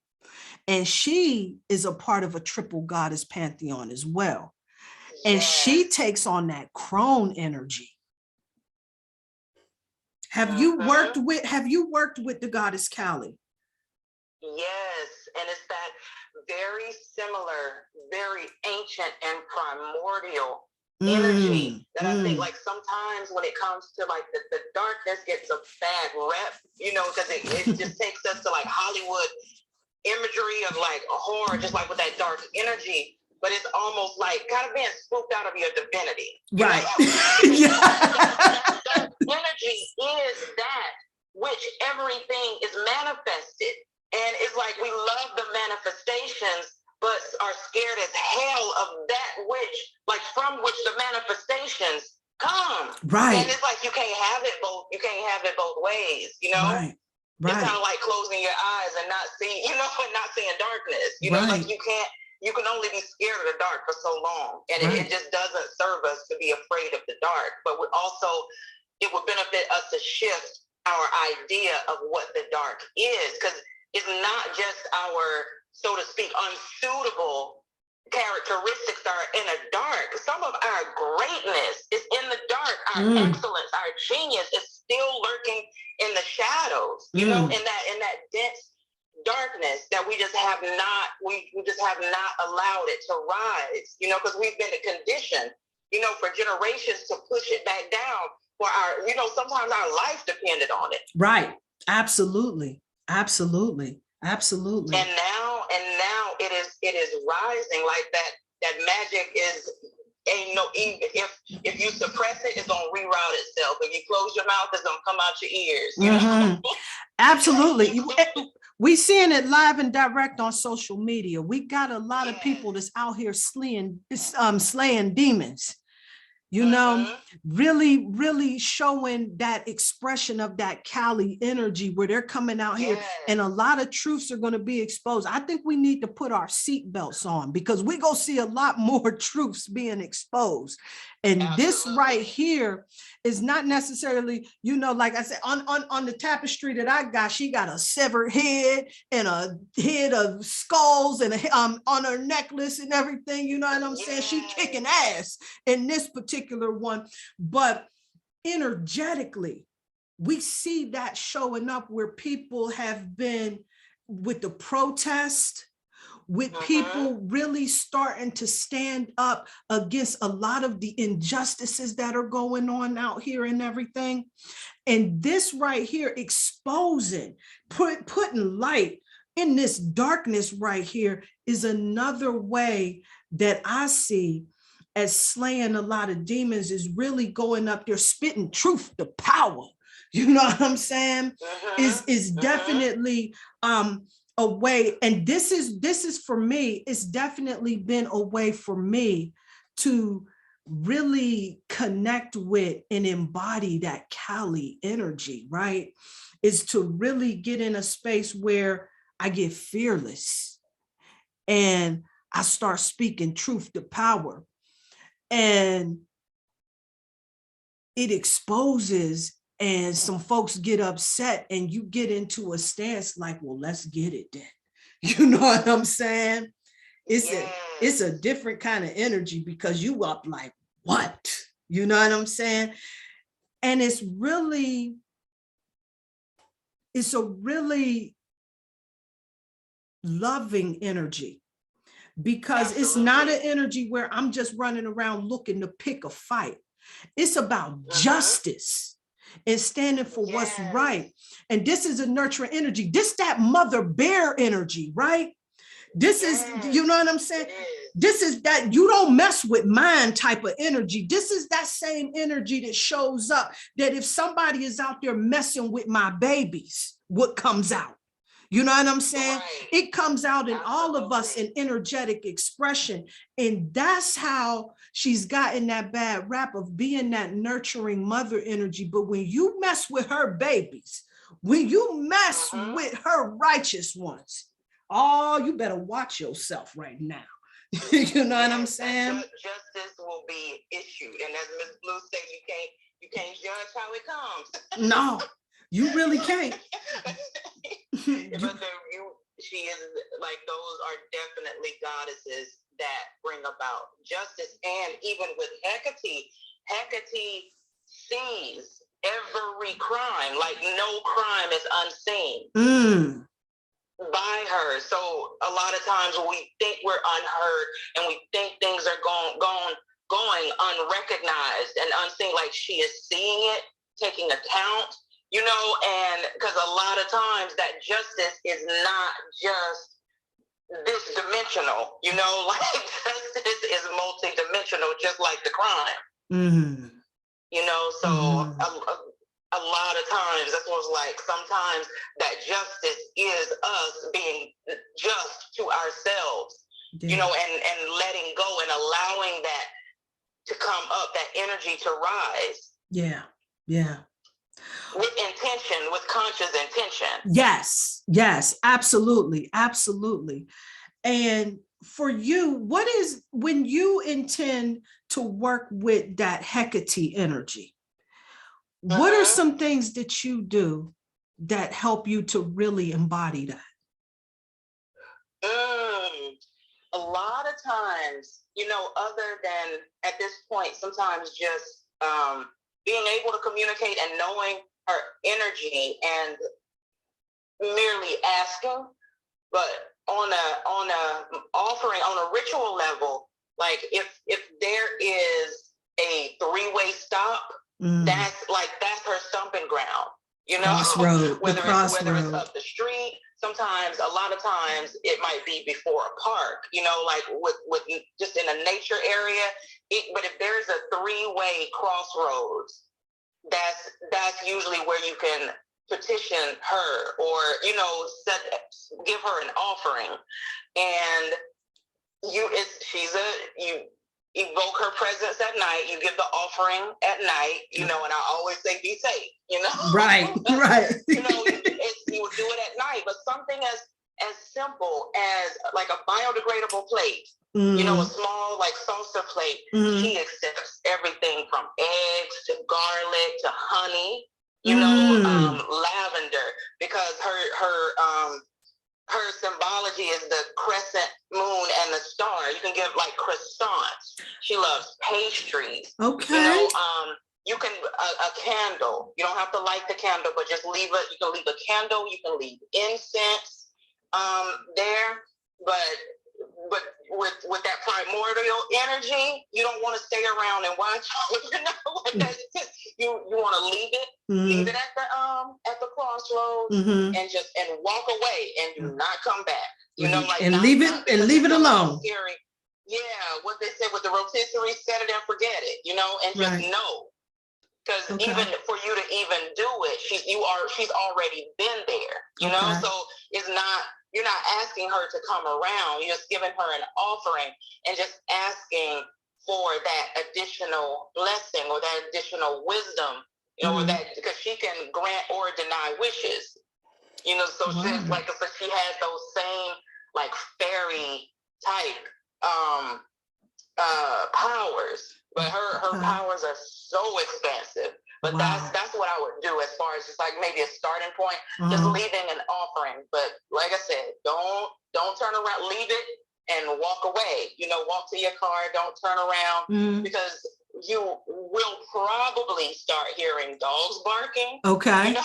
And she is a part of a triple goddess pantheon as well. And she takes on that crone energy. Have you worked with the goddess Kali? Yes, and it's that very similar, very ancient and primordial energy that I think, like, sometimes when it comes to like the darkness gets a bad rep, you know, because it just takes us to like Hollywood imagery of like a horror, just like with that dark energy, but it's almost like kind of being spooked out of your divinity, right? That energy is that which everything is manifested, and it's like we love the manifestations but are scared as hell of that which, like, from which the manifestations come. Right. And it's like you can't have it both ways, you know? Right. It's kind of like closing your eyes and not seeing, you know, and not seeing darkness. You know, like you can only be scared of the dark for so long. And it just doesn't serve us to be afraid of the dark. But it would benefit us to shift our idea of what the dark is, because it's not just our, so to speak, unsuitable characteristics that are in the dark. Some of our greatness is in the dark. Our excellence, our genius is still lurking in the shadows, you know, in that dense darkness that we just have not allowed it to rise, you know, because we've been conditioned, you know, for generations to push it back down for our, you know, sometimes our life depended on it. Right. Absolutely. Absolutely. Absolutely. And now it is rising like that. That magic ain't no, if you suppress it, it's gonna reroute itself. If you close your mouth, it's gonna come out your ears. You know? Absolutely. We seeing it live and direct on social media. We got a lot of people that's out here slaying demons. You know, really, really showing that expression of that Kali energy where they're coming out here, and a lot of truths are going to be exposed. I think we need to put our seatbelts on, because we go see a lot more truths being exposed. And this right here is not necessarily, you know, like I said, on the tapestry that I got, she got a severed head and a head of skulls and on her necklace and everything. You know what I'm saying? She kicking ass in this particular one, but energetically, we see that showing up where people have been with the protest, with people really starting to stand up against a lot of the injustices that are going on out here and everything. And this right here exposing, putting light in this darkness right here is another way that I see as slaying a lot of demons, is really going up there, spitting truth to power. You know what I'm saying? Is definitely a way, and this is for me, it's definitely been a way for me to really connect with and embody that Kali energy, right? Is to really get in a space where I get fearless and I start speaking truth to power, and it exposes, and some folks get upset, and you get into a stance like, well, let's get it then. You know what I'm saying? It's a different kind of energy, because you up like, what? You know what I'm saying? And it's a really loving energy, because it's Absolutely. not an energy where I'm just running around looking to pick a fight. It's about justice and standing for what's right. And this is a nurturing energy. This that mother bear energy, right? This is, you know what I'm saying? This is that you don't mess with mine type of energy. This is that same energy that shows up, that if somebody is out there messing with my babies, what comes out? You know what I'm saying? Right. It comes out in all of us in energetic expression. And that's how she's gotten that bad rap of being that nurturing mother energy. But when you mess with her babies, when you mess with her righteous ones, oh, you better watch yourself right now. You know what I'm saying? Justice will be issued. And as Ms. Blue said, you can't judge how it comes. No, you really can't. But she is like, those are definitely goddesses that bring about justice. And even with Hecate sees every crime, like no crime is unseen by her. So a lot of times we think we're unheard and we think things are going unrecognized and unseen, like she is seeing it, taking account, you know, and because a lot of times that justice is not just this dimensional, you know, like justice is multi-dimensional, just like the crime. You know, so a lot of times that's what's like, sometimes that justice is us being just to ourselves, you know, and letting go and allowing that to come up, that energy to rise. Yeah. With intention, with conscious intention. Yes, absolutely. And for you, what is, when you intend to work with that Hecate energy, what are some things that you do that help you to really embody that? A lot of times, you know, other than at this point, sometimes just being able to communicate and knowing her energy and merely asking, but on a offering, on a ritual level, like if there is a three-way stop, that's her stomping ground, you know. Crossroad, whether it's up the street, sometimes, a lot of times it might be before a park, you know, like with just in a nature area. But if there's a three-way crossroads, that's usually where you can petition her, or, you know, give her an offering, and you evoke her presence at night. You give the offering at night, you know, and I always say, be safe, you know. Right. You know, you would do it at night, but something as simple as like a biodegradable plate, you know, a small like salsa plate. She accepts everything from eggs to garlic to honey, you know, lavender, because her symbology is the crescent moon and the star. You can give like croissants. She loves pastries. Okay. You know, you can a candle. You don't have to light the candle, but just leave it. You can leave a candle. You can leave incense there. But with that primordial energy, you don't want to stay around and watch. You know, you want to leave it at the crossroads, and walk away and do not come back. You know, like, and leave it alone. Scary. Yeah, what they said with the rotisserie, set it and forget it. You know, and just know, because even for you to even do it, she's already been there. You know, so it's not. You're not asking her to come around. You're just giving her an offering and just asking for that additional blessing or that additional wisdom, you know, or that, because she can grant or deny wishes, you know. So she's like, so she has those same like fairy type powers, but her powers are so expansive. But that's what I would do as far as just like maybe a starting point, just leaving an offering. But like I said, don't turn around, leave it and walk away. You know, walk to your car, don't turn around, because you will probably start hearing dogs barking. Okay. You know,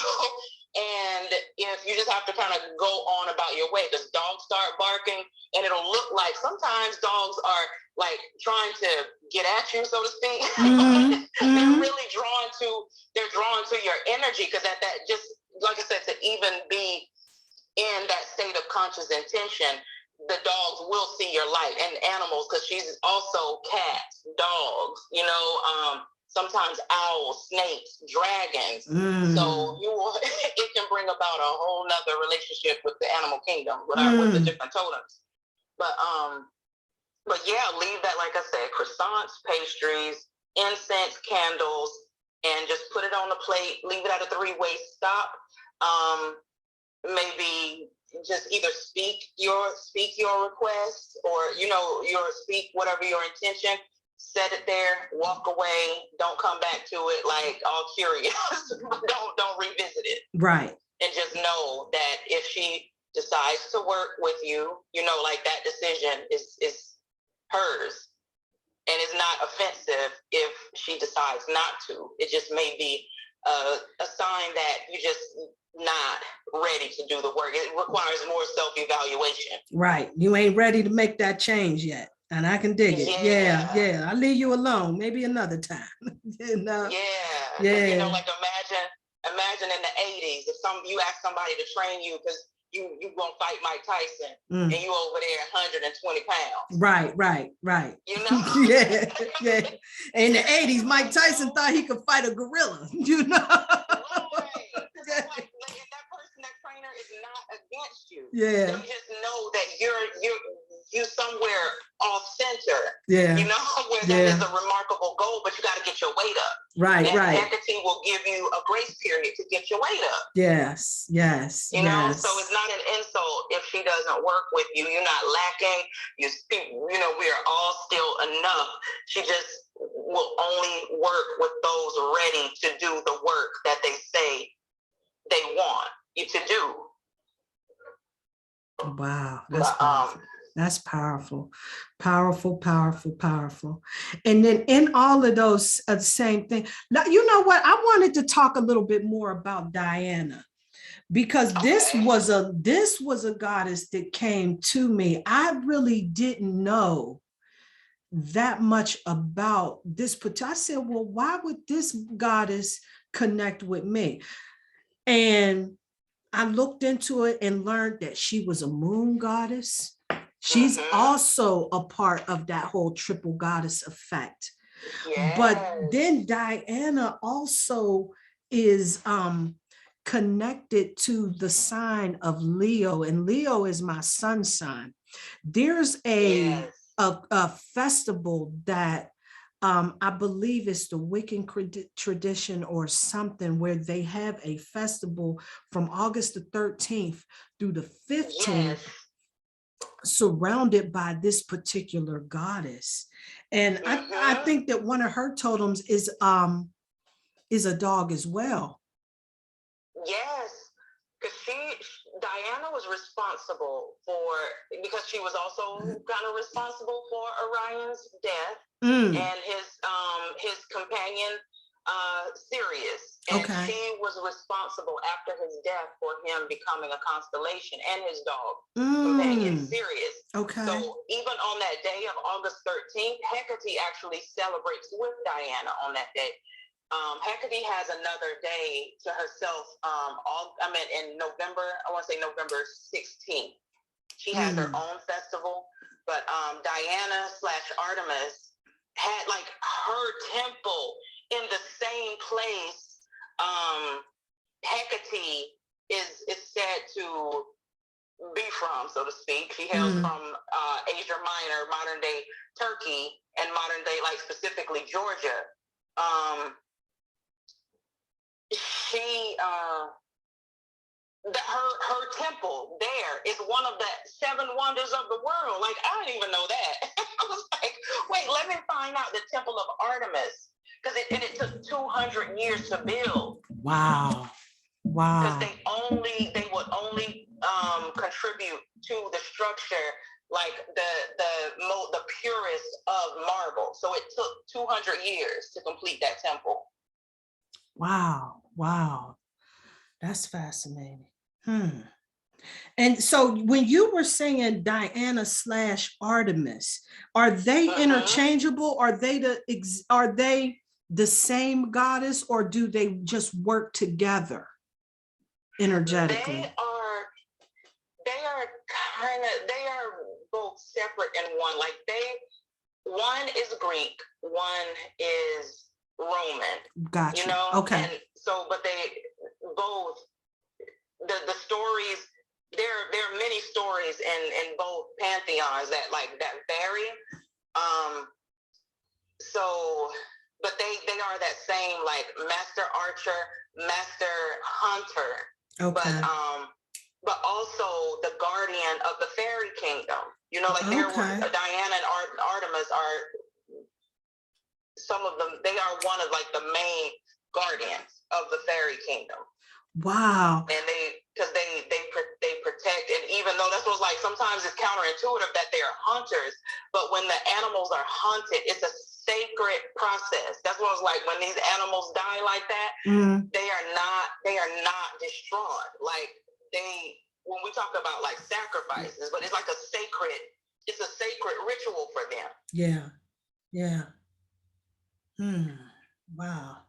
and if you just have to kind of go on about your way, because dogs start like sometimes dogs are like trying to get at you, so to speak. They're really they're drawn to your energy, because at that, just like I said, to even be in that state of conscious intention, the dogs will see your light, and animals, because she's also cats, dogs, sometimes owls, snakes, dragons. So it can bring about a whole nother relationship with the animal kingdom, with the different totems. But yeah, leave that, like I said, croissants, pastries, incense, candles, and just put it on the plate. Leave it at a 3-way stop. Maybe just either speak your request, or speak whatever your intention. Set it there, walk away. Don't come back to it like all curious. don't revisit it. Right. And just know that if she decides to work with you, like that decision is hers, and it's not offensive if she decides not to. It just may be a sign that you just not ready to do the work. It requires more self-evaluation. Right. You ain't ready to make that change yet. And I can dig it. Yeah. I'll leave you alone. Maybe another time. Yeah. Yeah. Like imagine in the 80s, if you ask somebody to train you because you gonna fight Mike Tyson, and you over there 120 pounds. Right. Yeah. In the 80s, Mike Tyson thought he could fight a gorilla, Right. And that person, that trainer, is not against you. Yeah. They just know that you're somewhere off center. Yeah. Where that is a remarkable goal, but you got to get your weight up. Right. Hecate will give you a grace period to get your weight up. Yes. So it's not an insult if she doesn't work with you. You're not lacking. We are all still enough. She just will only work with those ready to do the work that they say they want you to do. Wow, that's powerful. That's powerful. And then in all of those, same thing. Now, you know what? I wanted to talk a little bit more about Diana, because this was a goddess that came to me. I really didn't know that much about this, but I said, well, why would this goddess connect with me? And I looked into it and learned that she was a moon goddess. She's also a part of that whole triple goddess effect. Yes. But then Diana also is connected to the sign of Leo, and Leo is my sun sign. There's a festival that I believe it's the Wiccan tradition or something, where they have a festival from August the 13th through the 15th, surrounded by this particular goddess. And I think that one of her totems is a dog as well. Yes, because Diana was responsible because she was also kind of responsible for Orion's death and his companion Sirius. And she was responsible after his death for him becoming a constellation, and his dog companion Sirius. So even on that day of August 13th, Hecate actually celebrates with Diana on that day. Hecate has another day to herself. In November, I want to say November 16th. She has her own festival, but Diana / Artemis had like her temple in the same place. Hecate is said to be from, so to speak. She hails from Asia Minor, modern day Turkey, and modern day, like specifically Georgia. Her temple there is one of the 7 wonders of the world. Like, I didn't even know that. I was like, wait, let me find out the temple of Artemis, because it took 200 years to build. Wow. Because they would only contribute to the structure like the purest of marble. So it took 200 years to complete that temple. Wow. That's fascinating. And so when you were saying Diana / Artemis, are they interchangeable? Are they the same goddess, or do they just work together energetically? They are both separate in one. Like one is Greek, one is Roman. Gotcha. You know? Okay. And so, but they both, the stories, there are many stories in both pantheons that vary. So, but they are that same, like, master archer, master hunter. Okay. But also the guardian of the fairy kingdom. You know, like Diana and Artemis are some of them. They are one of, like, the main guardians of the fairy kingdom. Wow. And because they protect, and even though that's what's like, sometimes it's counterintuitive that they are hunters, but when the animals are hunted, it's a sacred process. That's what it's like when these animals die like that. They are not destroyed. Like, when we talk about, like, sacrifices, but it's like a sacred ritual for them. Yeah. Wow.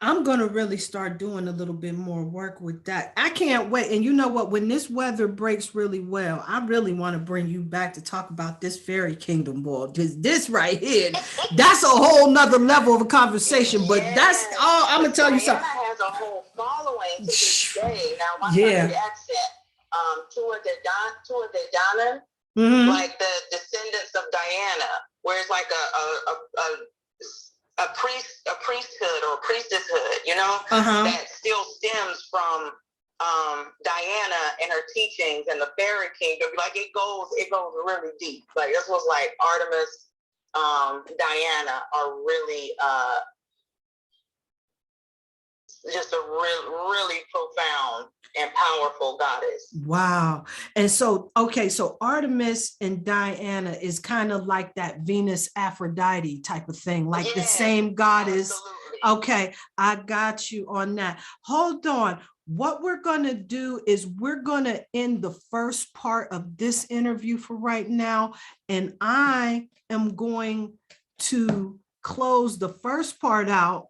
I'm going to really start doing a little bit more work with that. I can't wait. And you know what? When this weather breaks really well, I really want to bring you back to talk about this fairy kingdom, boy. This right here, that's a whole nother level of a conversation. But that's all. I'm going to tell you something. Diana has a whole following to this day. Now, my country accent, Tua de Dana, like the descendants of Diana, where it's like a priesthood or a priestesshood, you know, that still stems from Diana and her teachings and the fairy kingdom. Like, it goes really deep. Like, this was like Artemis, Diana are really just a really profound and powerful goddess. Wow. And so, okay, so Artemis and Diana is kind of like that Venus Aphrodite type of thing, like the same goddess. Absolutely. Okay, I got you on that. Hold on. What we're going to do is we're going to end the first part of this interview for right now, and I am going to close the first part out,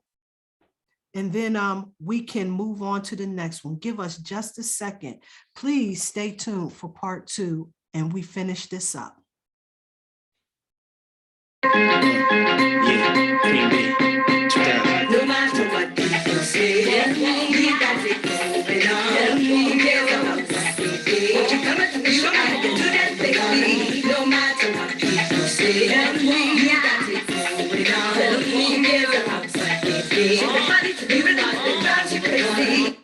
and then we can move on to the next one. Give us just a second. Please stay tuned for part 2, and we finish this up. No matter what people say, we got it going on. Who cares about what we say? Won't you come and show I can do that, baby? No matter what people say, we got it going on. Who cares about what we say? Everybody to be with us, they drive you crazy.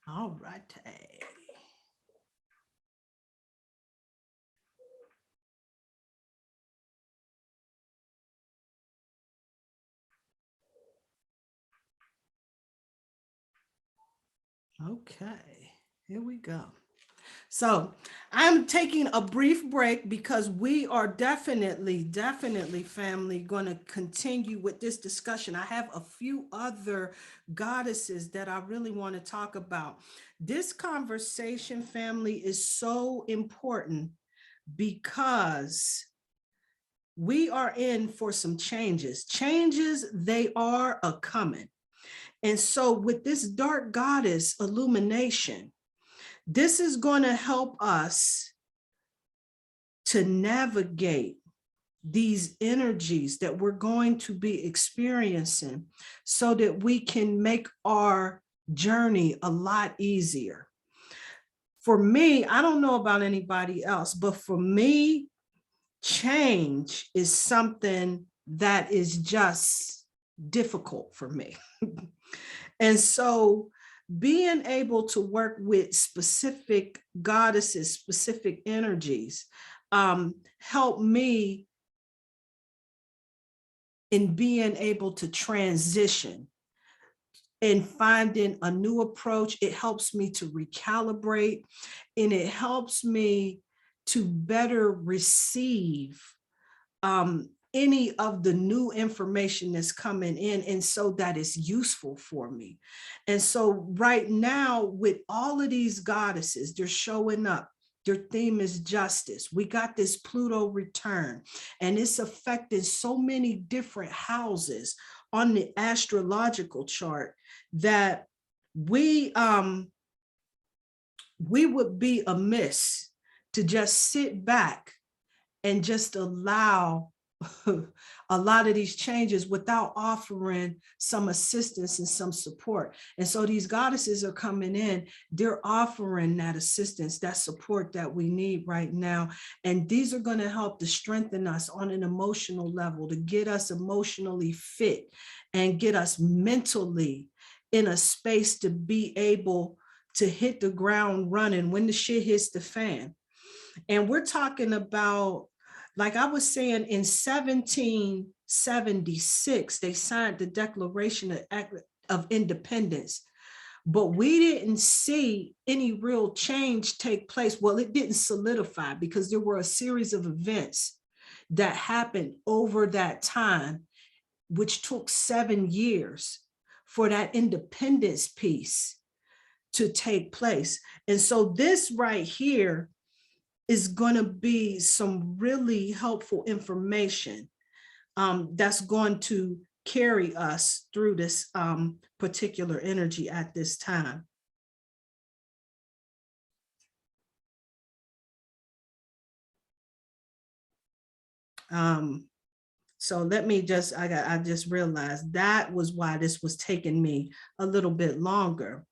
All right. Okay, here we go. So I'm taking a brief break because we are definitely family going to continue with this discussion. I have a few other goddesses that I really want to talk about. This conversation, family, is so important because we are in for some changes. They are a coming. And so with this dark goddess illumination, this is going to help us to navigate these energies that we're going to be experiencing so that we can make our journey a lot easier. For me, I don't know about anybody else, but for me, change is something that is just difficult for me. And so being able to work with specific goddesses, specific energies, help me in being able to transition and finding a new approach. It helps me to recalibrate, and it helps me to better receive any of the new information that's coming in, and so that it's useful for me. And so right now, with all of these goddesses, they're showing up. Their theme is justice. We got this Pluto return, and it's affecting so many different houses on the astrological chart that we would be amiss to just sit back and just allow a lot of these changes without offering some assistance and some support. And so these goddesses are coming in, they're offering that assistance, that support that we need right now. And these are going to help to strengthen us on an emotional level, to get us emotionally fit and get us mentally in a space to be able to hit the ground running when the shit hits the fan. And we're talking about, like I was saying, in 1776, they signed the Declaration of Independence, but we didn't see any real change take place. Well, it didn't solidify because there were a series of events that happened over that time, which took 7 years for that independence piece to take place. And so this right here is going to be some really helpful information that's going to carry us through this particular energy at this time. So let me just, I just realized that was why this was taking me a little bit longer.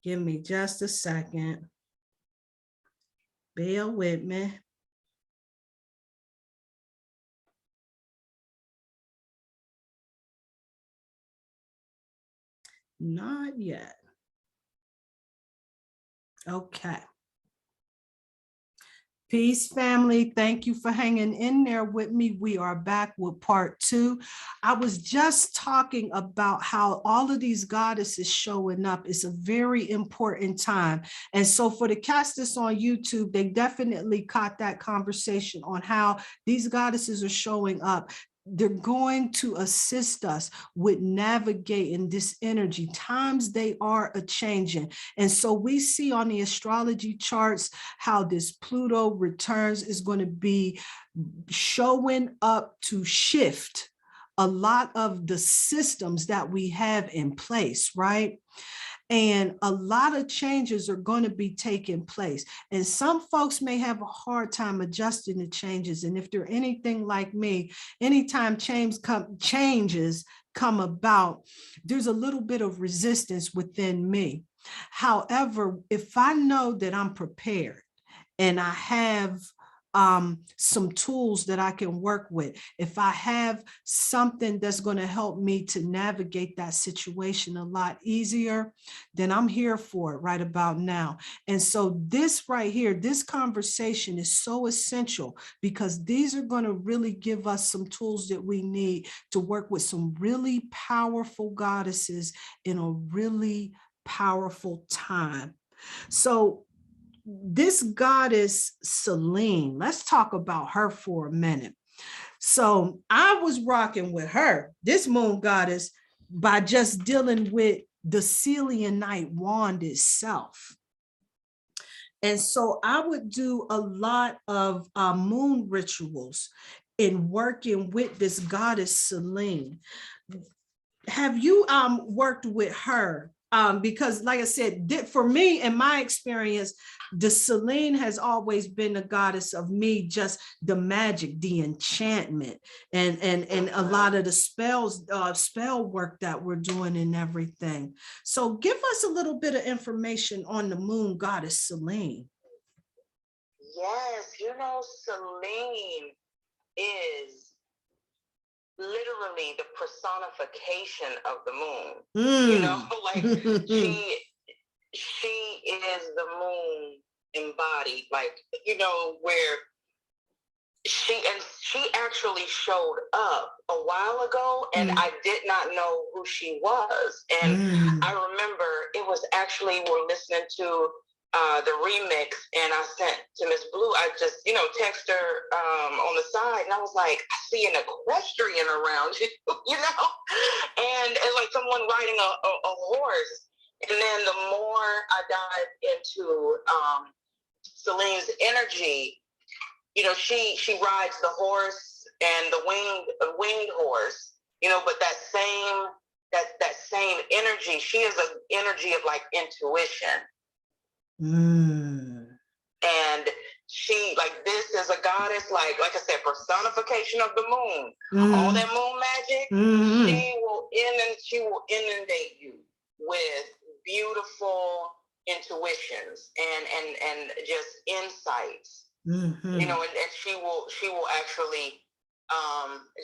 Give me just a second. Bear with me. Not yet. Okay. Peace, family. Thank you for hanging in there with me. We are back with part 2. I was just talking about how all of these goddesses showing up is a very important time. And so for the cast that's on YouTube, they definitely caught that conversation on how these goddesses are showing up. They're going to assist us with navigating this energy. Times they are a-changing. And so we see on the astrology charts how this Pluto returns is going to be showing up to shift a lot of the systems that we have in place, right? And a lot of changes are going to be taking place. And some folks may have a hard time adjusting to changes. And if they're anything like me, anytime changes come about, there's a little bit of resistance within me. However, if I know that I'm prepared and I have some tools that I can work with, if I have something that's going to help me to navigate that situation a lot easier, then I'm here for it right about now. And so this right here, this conversation is so essential because these are going to really give us some tools that we need to work with some really powerful goddesses in a really powerful time. So this goddess Selene, let's talk about her for a minute. So I was rocking with her, this moon goddess, by just dealing with the selenite wand itself. And so I would do a lot of moon rituals in working with this goddess Selene. Have you worked with her? Because like I said, for me, in my experience, the Selene has always been the goddess of me, just the magic, the enchantment, and a lot of the spell work that we're doing and everything. So give us a little bit of information on the moon goddess Selene. Yes, Selene is literally the personification of the moon. Like she is the moon embodied, like, where she actually showed up a while ago, and I did not know who she was. And I remember it was actually, we're listening to the remix, and I sent to Miss Blue. I just, text her on the side, and I was like, I see an equestrian around you, and like someone riding a horse. And then the more I dive into Celine's energy, she rides the horse and the winged horse, but that same energy, she is an energy of like intuition. And she, like, this is a goddess, like I said, personification of the moon. All that moon magic, she will inundate you with beautiful intuitions and just insights. And she will actually,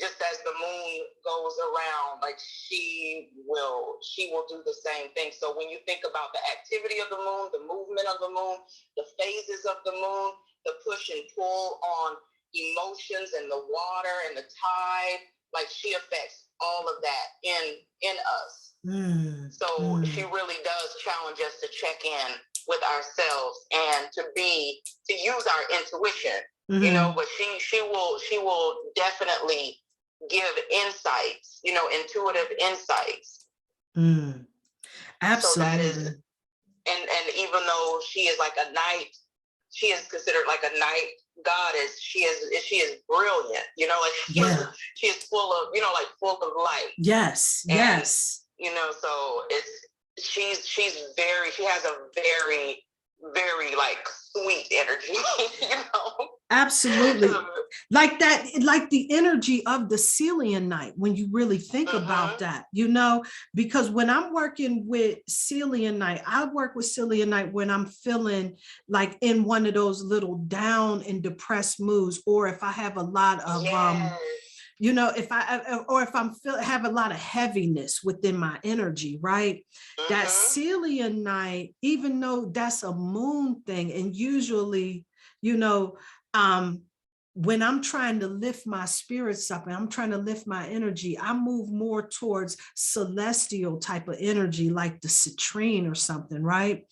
just as the moon goes around, like she will do the same thing. So when you think about the activity of the moon, the movement of the moon, the phases of the moon, the push and pull on emotions and the water and the tide, like she affects all of that in us. So she really does challenge us to check in with ourselves and to use our intuition, but she will definitely give insights, intuitive insights. Absolutely. So that is, and even though she is like a night, she is considered like a night goddess. She is brilliant, like she is full of, like full of light. Yes. So she has a very, very like sweet energy, Absolutely. Like that, like the energy of the selenite, when you really think about that, because when I'm working with selenite, I work with selenite when I'm feeling like in one of those little down and depressed moods, or if I have a lot of if I'm have a lot of heaviness within my energy, right? That selenite, even though that's a moon thing, and usually, when I'm trying to lift my spirits up and I'm trying to lift my energy, I move more towards celestial type of energy, like the citrine or something, right?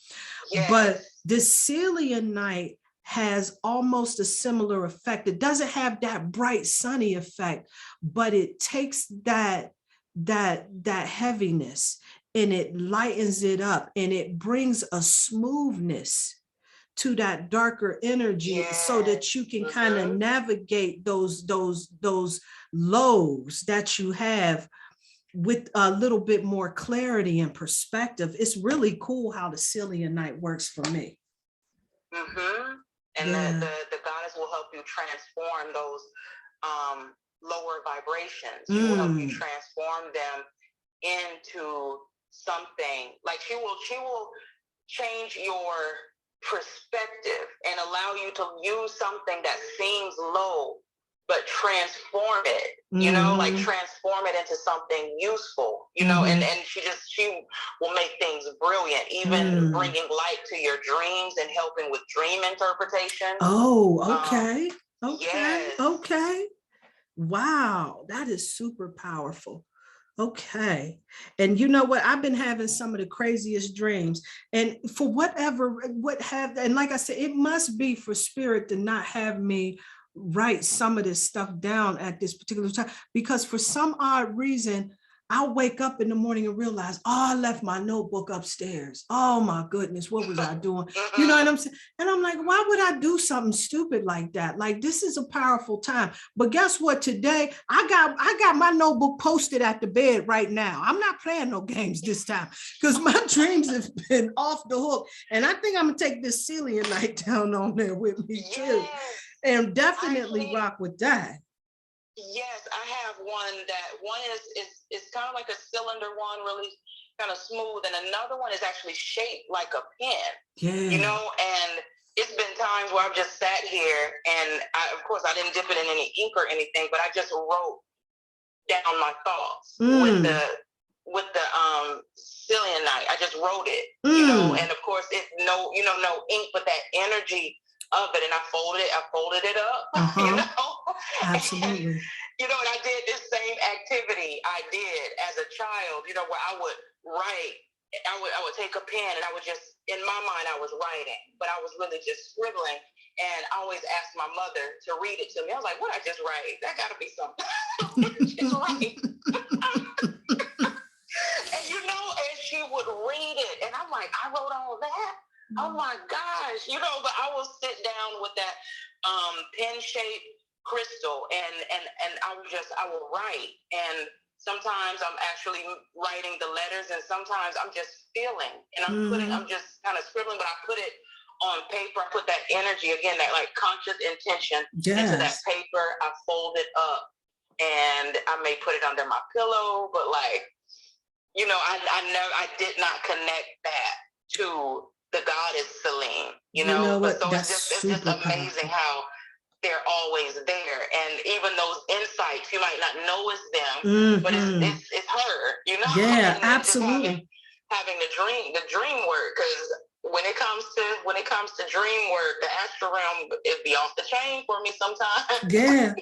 Yes. But this selenite has almost a similar effect. It doesn't have that bright sunny effect, but it takes that heaviness and it lightens it up, and it brings a smoothness to that darker energy, so that you can kind of navigate those lows that you have with a little bit more clarity and perspective. It's really cool how the selenite works for me. And the goddess will help you transform those lower vibrations. She will help you transform them into something. Like she will change your perspective and allow you to use something that seems low, but transform it, like transform it into something useful, and she will make things brilliant, even bringing light to your dreams and helping with dream interpretation. Okay. Wow, that is super powerful. Okay. And you know what? I've been having some of the craziest dreams, and for and like I said, it must be for spirit to not have me write some of this stuff down at this particular time, because for some odd reason, I'll wake up in the morning and realize, I left my notebook upstairs. Oh my goodness, what was I doing? You know what I'm saying? And I'm like, why would I do something stupid like that? Like, this is a powerful time. But guess what? Today, I got my notebook posted at the bed right now. I'm not playing no games this time, because my dreams have been off the hook. And I think I'm gonna take this selenite down on there with me too. And definitely rock with that. Yes, I have one is kind of like a cylinder one, really kind of smooth, and another one is actually shaped like a pen. And it's been times where I've just sat here, and of course I didn't dip it in any ink or anything, but I just wrote down my thoughts with the selenite. I just wrote it, and of course it's no ink, but that energy of it, and I folded it up, Absolutely. And I did this same activity I did as a child, where I would write. I would take a pen and I would just, in my mind, I was writing, but I was really just scribbling. And I always asked my mother to read it to me. I was like, what I just write? That got to be something. Just write. And she would read it. And I'm like, I wrote all that? Oh my gosh. But I will sit down with that pen-shaped crystal and I will write. And sometimes I'm actually writing the letters, and sometimes I'm just feeling, and I'm just kind of scribbling, but I put it on paper. I put that energy again, that like conscious intention into that paper. I fold it up, and I may put it under my pillow, but like, I did not connect that to the goddess Celine. What? So That's it's just amazing how they're always there, and even those insights, you might not know it's them, but it's her, Yeah, and absolutely. having the dream work, because when it comes to dream work, the astral realm, it be off the chain for me sometimes. Yeah.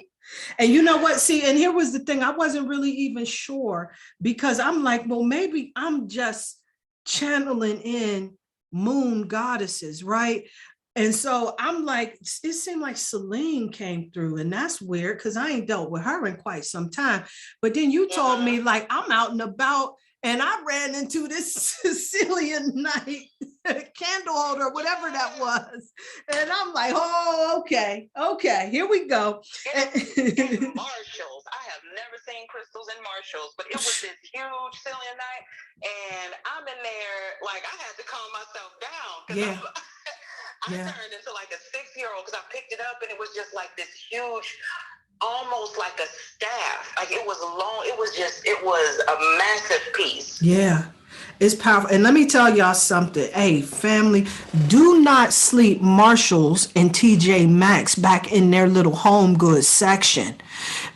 And you know what? See, and here was the thing. I wasn't really even sure, because I'm like, well, maybe I'm just channeling in moon goddesses, right? And so I'm like, it seemed like Celine came through, and that's weird because I ain't dealt with her in quite some time. But then you told me, like, I'm out and about, and I ran into this Sicilian night candle holder, whatever that was. And I'm like, oh, okay, here we go. In Marshalls. I have never seen crystals in Marshalls, but it was this huge Sicilian night, and I'm in there, like, I had to calm myself down. I turned into like a 6-year-old because I picked it up, and it was just like this huge, almost like a staff. Like, it was long. It was a massive piece. Yeah, it's powerful. And let me tell y'all something. Hey, family, do not sleep Marshalls and TJ Maxx back in their little home goods section,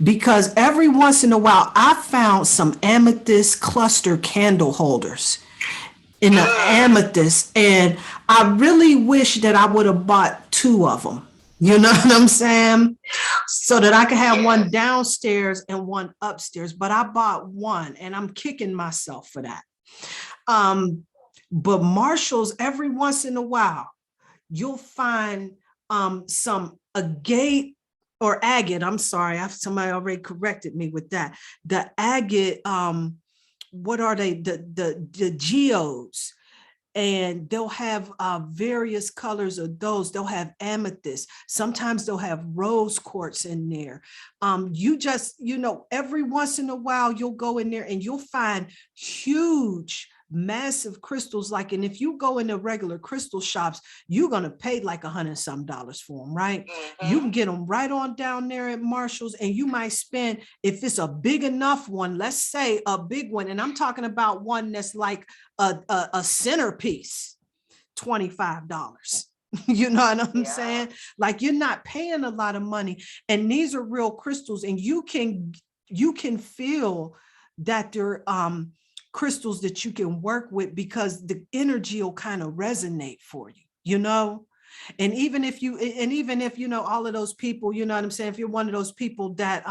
because every once in a while I found some amethyst cluster candle holders in the amethyst, and I really wish that I would have bought 2 of them. You know what I'm saying? So that I could have one downstairs and one upstairs, but I bought 1, and I'm kicking myself for that. But Marshalls, every once in a while, you'll find some agate or agate. I'm sorry, somebody already corrected me with that. The agate, what are they? The geodes. And they'll have various colors of those. They'll have amethyst. Sometimes they'll have rose quartz in there. You just, every once in a while, you'll go in there and you'll find huge, massive crystals. And if you go into regular crystal shops, you're going to pay like $100 some for them, right? You can get them right on down there at Marshall's, and you might spend, if it's a big enough one, let's say a big one, and I'm talking about one that's like a centerpiece, $25. You know what I'm saying? Like, you're not paying a lot of money, and these are real crystals, and you can feel that they're crystals that you can work with, because the energy will kind of resonate for you, and even if all of those people, you know what I'm saying, if you're one of those people that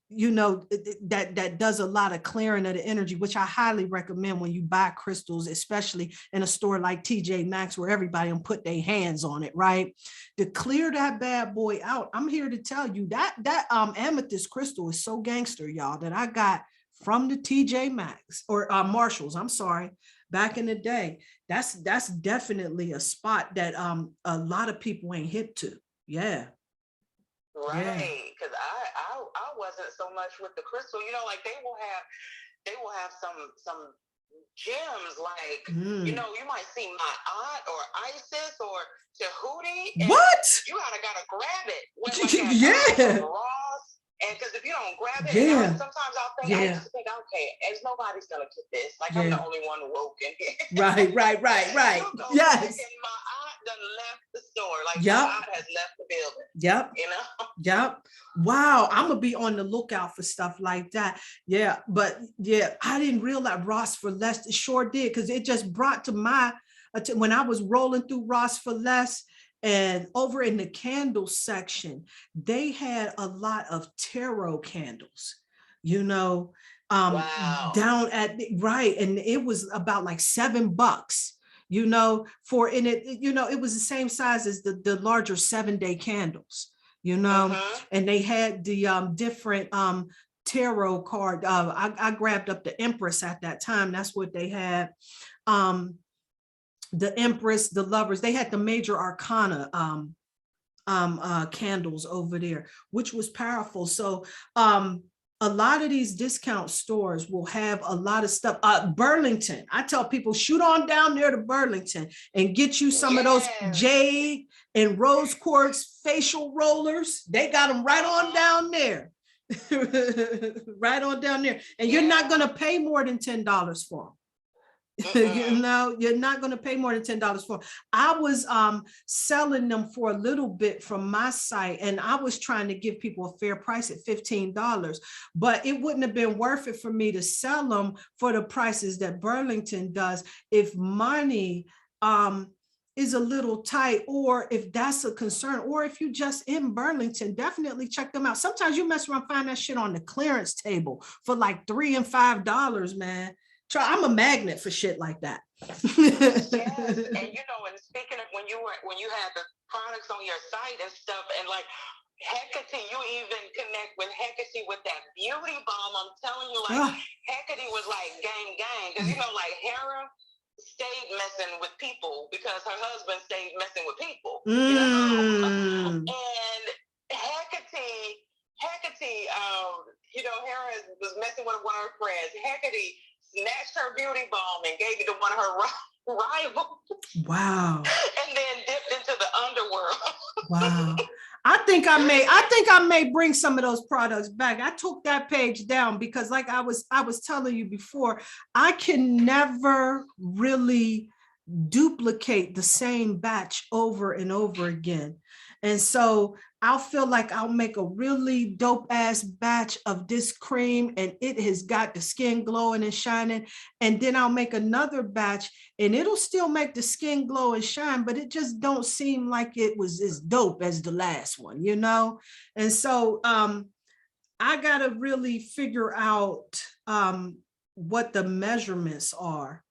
that does a lot of clearing of the energy, which I highly recommend when you buy crystals, especially in a store like TJ Maxx, where everybody can put their hands on it, right? To clear that bad boy out. I'm here to tell you that amethyst crystal is so gangster, y'all, that I got from the TJ Maxx or Marshalls, I'm sorry, back in the day. That's definitely a spot that a lot of people ain't hip to. Yeah. Right, because I wasn't so much with the crystal. Like they will have some gems, like you might see my aunt or Isis or Tahuti. What? You gotta grab it. Yeah. Ross. And because if you don't grab it, sometimes I'll think, I just think, okay, there's nobody's gonna get this. Like, I'm the only one woke in here. Right. Yes. And my aunt done left the store. Like, my aunt has left the building. Yep. Wow. I'm gonna be on the lookout for stuff like that. Yeah. But I didn't realize Ross for Less. It sure did, because it just brought to my when I was rolling through Ross for Less. And over in the candle section, they had a lot of tarot candles, you know, Wow. down at right. And it was about like $7, you know, for in it, you know, it was the same size as the larger 7-day candles, you know, and they had the different tarot card. I grabbed up the Empress at that time. That's what they had. The Empress, the Lovers, they had the major arcana candles over there, which was powerful. So a lot of these discount stores will have a lot of stuff. Burlington, I tell people, shoot on down there to Burlington and get you some of those jade and rose quartz facial rollers. They got them right on down there. Right on down there. And you're not going to pay more than $10 for them. You know, you're not going to pay more than $10 for them. I was selling them for a little bit from my site, and I was trying to give people a fair price at $15, but it wouldn't have been worth it for me to sell them for the prices that Burlington does if money is a little tight, or if that's a concern, or if you just in Burlington, definitely check them out. Sometimes you mess around, find that shit on the clearance table for like $3 and $5, man. I'm a magnet for shit like that. Yes, and you know, and speaking of when you had the products on your site and stuff, and like Hecate, you even connect with Hecate with that beauty balm. I'm telling you, like Hecate was like gang, because you know, like Hera stayed messing with people because her husband stayed messing with people, you know, and Hecate, you know, Hera was messing with one of her friends. Hecate snatched her beauty balm and gave it to one of her rivals. Wow. And then dipped into the underworld. Wow. I think I may bring some of those products back. I took that page down because, like I was telling you before, I can never really duplicate the same batch over and over again. And so I'll feel like I'll make a really dope ass batch of this cream and it has got the skin glowing and shining. And then I'll make another batch and it'll still make the skin glow and shine, but it just don't seem like it was as dope as the last one, you know? And so I got to really figure out what the measurements are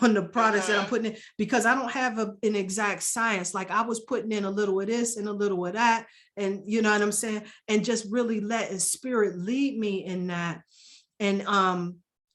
on the products that I'm putting in, because I don't have an exact science. Like I was putting in a little of this and a little of that, and you know what I'm saying? And just really letting spirit lead me in that. And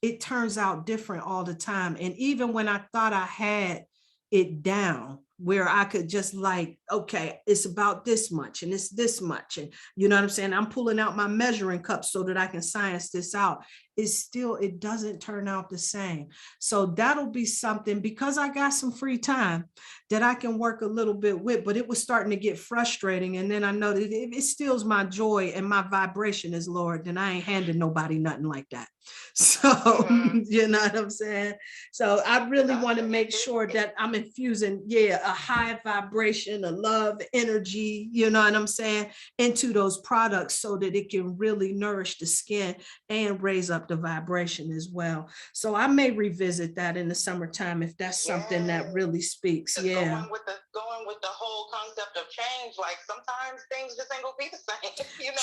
it turns out different all the time. And even when I thought I had it down, where I could just like, okay, it's about this much and it's this much. And you know what I'm saying? I'm pulling out my measuring cup so that I can science this out. It doesn't turn out the same. So that'll be something, because I got some free time that I can work a little bit with, but it was starting to get frustrating. And then I know that if it steals my joy and my vibration is lowered, then I ain't handing nobody nothing like that. So, you know what I'm saying? So I really want to make sure that I'm infusing, a high vibration, a love energy, you know what I'm saying, into those products so that it can really nourish the skin and raise up the vibration as well. So I may revisit that in the summertime if that's something that really speaks. Going with the whole concept of change, like sometimes things just ain't gonna be the same, you know.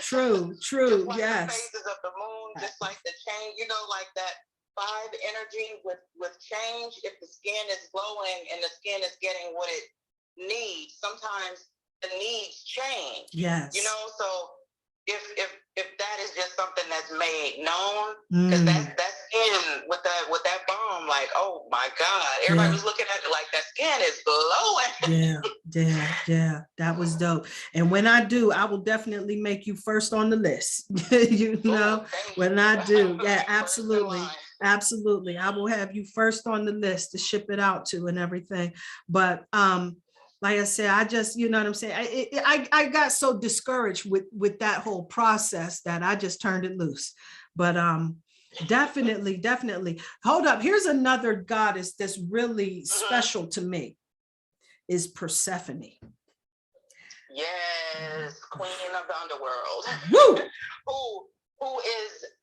True. Just like Yes. the phases of the moon, just like the change, you know, like that 5 energy with change. If the skin is glowing and the skin is getting what it needs, sometimes the needs change. Yes. You know, so if that is just something that's made known, because that skin with that bomb, like, oh my God, everybody was looking at it like that skin is glowing. Yeah, that was dope. And when I do, I will definitely make you first on the list. You know, when I do, yeah, absolutely, I will have you first on the list to ship it out to and everything. But like I said, I just, you know what I'm saying? I got so discouraged with that whole process that I just turned it loose. But definitely. Hold up. Here's another goddess that's really special to me, is Persephone. Yes, queen of the underworld. Woo!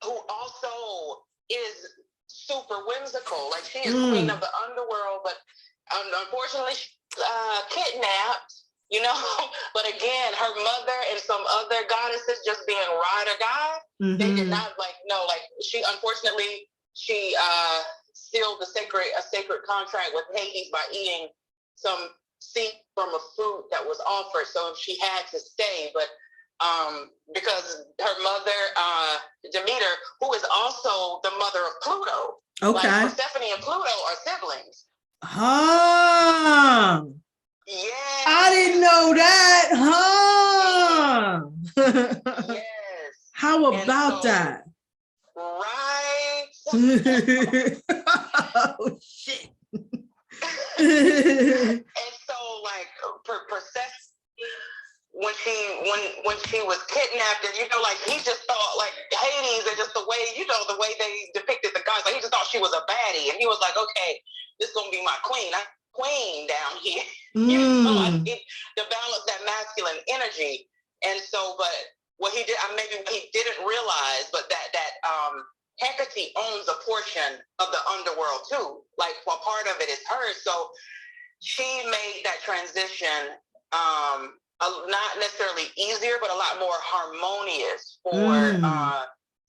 who also is super whimsical. Like she is queen of the underworld, but unfortunately kidnapped, you know. But again, her mother and some other goddesses just being ride or die. They did not she unfortunately sealed a sacred contract with Hades by eating some seed from a fruit that was offered. So she had to stay, but because her mother, Demeter, who is also the mother of Pluto. Okay. Like Persephone and Pluto are siblings. Huh. Yeah. I didn't know that. Huh. Yes. How about that? Right. Oh shit. And so like Persephone, when she was kidnapped, and like he just thought like Hades, and just the way the way they depicted the gods, like he just thought she was a baddie, and he was like, okay, this is gonna be my queen. I'm queen down here. Like to balance that masculine energy. And so, but what he did, maybe what he didn't realize, but that Hecate owns a portion of the underworld too. Like, well, part of it is hers. So she made that transition not necessarily easier, but a lot more harmonious for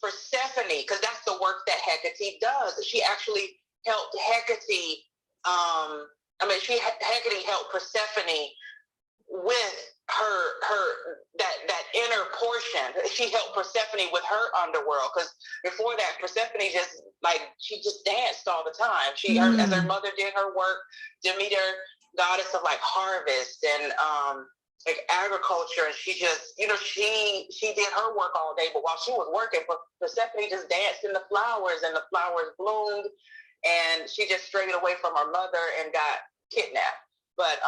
Persephone, because that's the work that Hecate does. She actually helped Hecate. Hecate helped Persephone with that inner portion. She helped Persephone with her underworld, because before that, Persephone she just danced all the time. As her mother did her work, Demeter, goddess of like harvest and like agriculture, and she just she did her work all day. But while she was working, Persephone just danced in the flowers, and the flowers bloomed, and she just strayed away from her mother and got kidnapped. But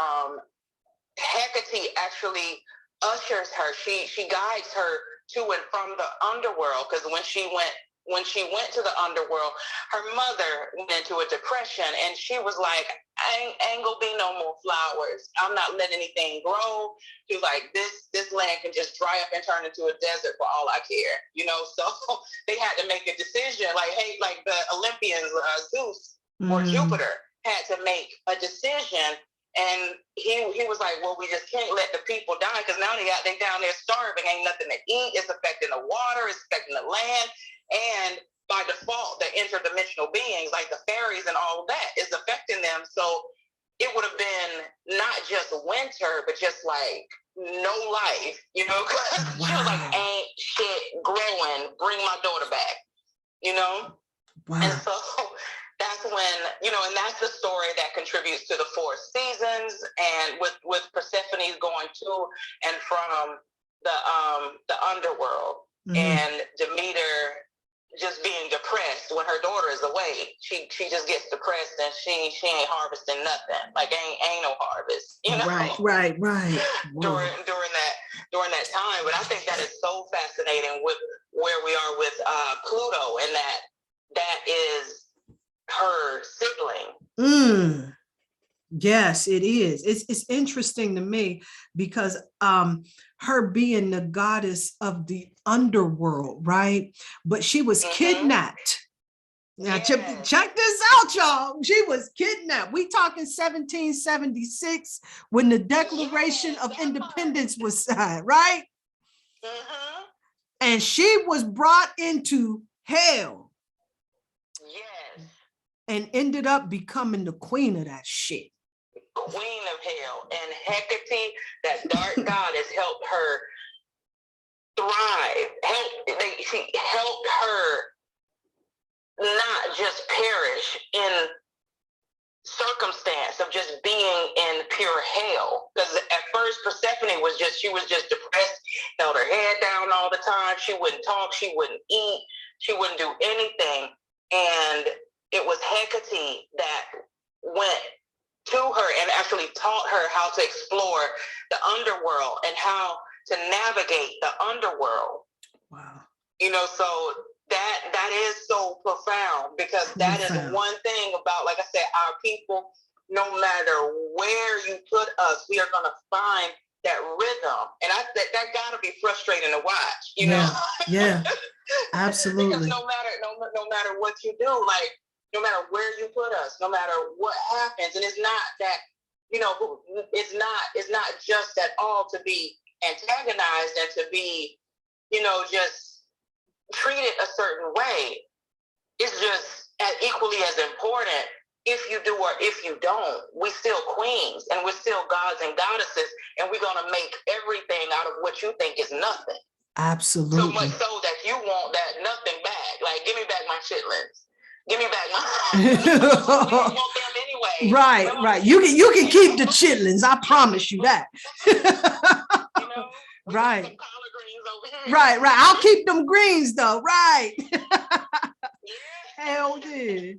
Hecate actually ushers her. She guides her to and from the underworld, because when she went to the underworld, her mother went into a depression, and she was like, ain't gonna be no more flowers. I'm not letting anything grow. She's like, this land can just dry up and turn into a desert for all I care, So they had to make a decision. Like, hey, like the Olympians, Zeus or Jupiter had to make a decision. And he was like, well, we just can't let the people die, because now they down there starving, ain't nothing to eat. It's affecting the water, it's affecting the land. And by default, the interdimensional beings, like the fairies and all of that, is affecting them. So it would have been not just winter, but just like no life, because she was like, ain't shit growing, bring my daughter back, Wow. And so that's when, and that's the story that contributes to the 4 seasons, and with Persephone going to and from the underworld, and Demeter just being depressed when her daughter is away. She just gets depressed, and she ain't harvesting nothing. Like ain't no harvest, Right. During that time. But I think that is so fascinating with where we are with Pluto, and that is her sibling. Yes, it is. It's interesting to me, because her being the goddess of the underworld, right? But she was kidnapped. Now check this out, y'all. She was kidnapped. We talking 1776 when the Declaration of Independence was signed, right? And she was brought into hell. Yes. And ended up becoming the queen of that shit. Queen of hell. And Hecate, that dark goddess, helped her thrive. She helped her not just perish in circumstance of just being in pure hell. Because at first Persephone was just depressed, held her head down all the time. She wouldn't talk, she wouldn't eat, she wouldn't do anything. And it was Hecate that went to her and actually taught her how to explore the underworld and how to navigate the underworld. Wow. So that is so profound, because that is one thing about, like I said, our people, no matter where you put us, we are going to find that rhythm. And that got to be frustrating to watch, Yeah, absolutely. Because no matter what you do, like, no matter where you put us, no matter what happens, and it's not that you know, who is not just at all to be antagonized and to be, you know, just treated a certain way. It's just as equally as important. If you do or if you don't, we still queens and we're still gods and goddesses, and we're gonna make everything out of what you think is nothing. Absolutely. So much so that you want that nothing back. Like, give me back my chitlins. Give me back my. You want them anyway. Right, right. You can keep the chitlins. I promise you that. You know, right. Some collard greens over here. Right, right. I'll keep them greens though. Right. Yeah. Hell yeah.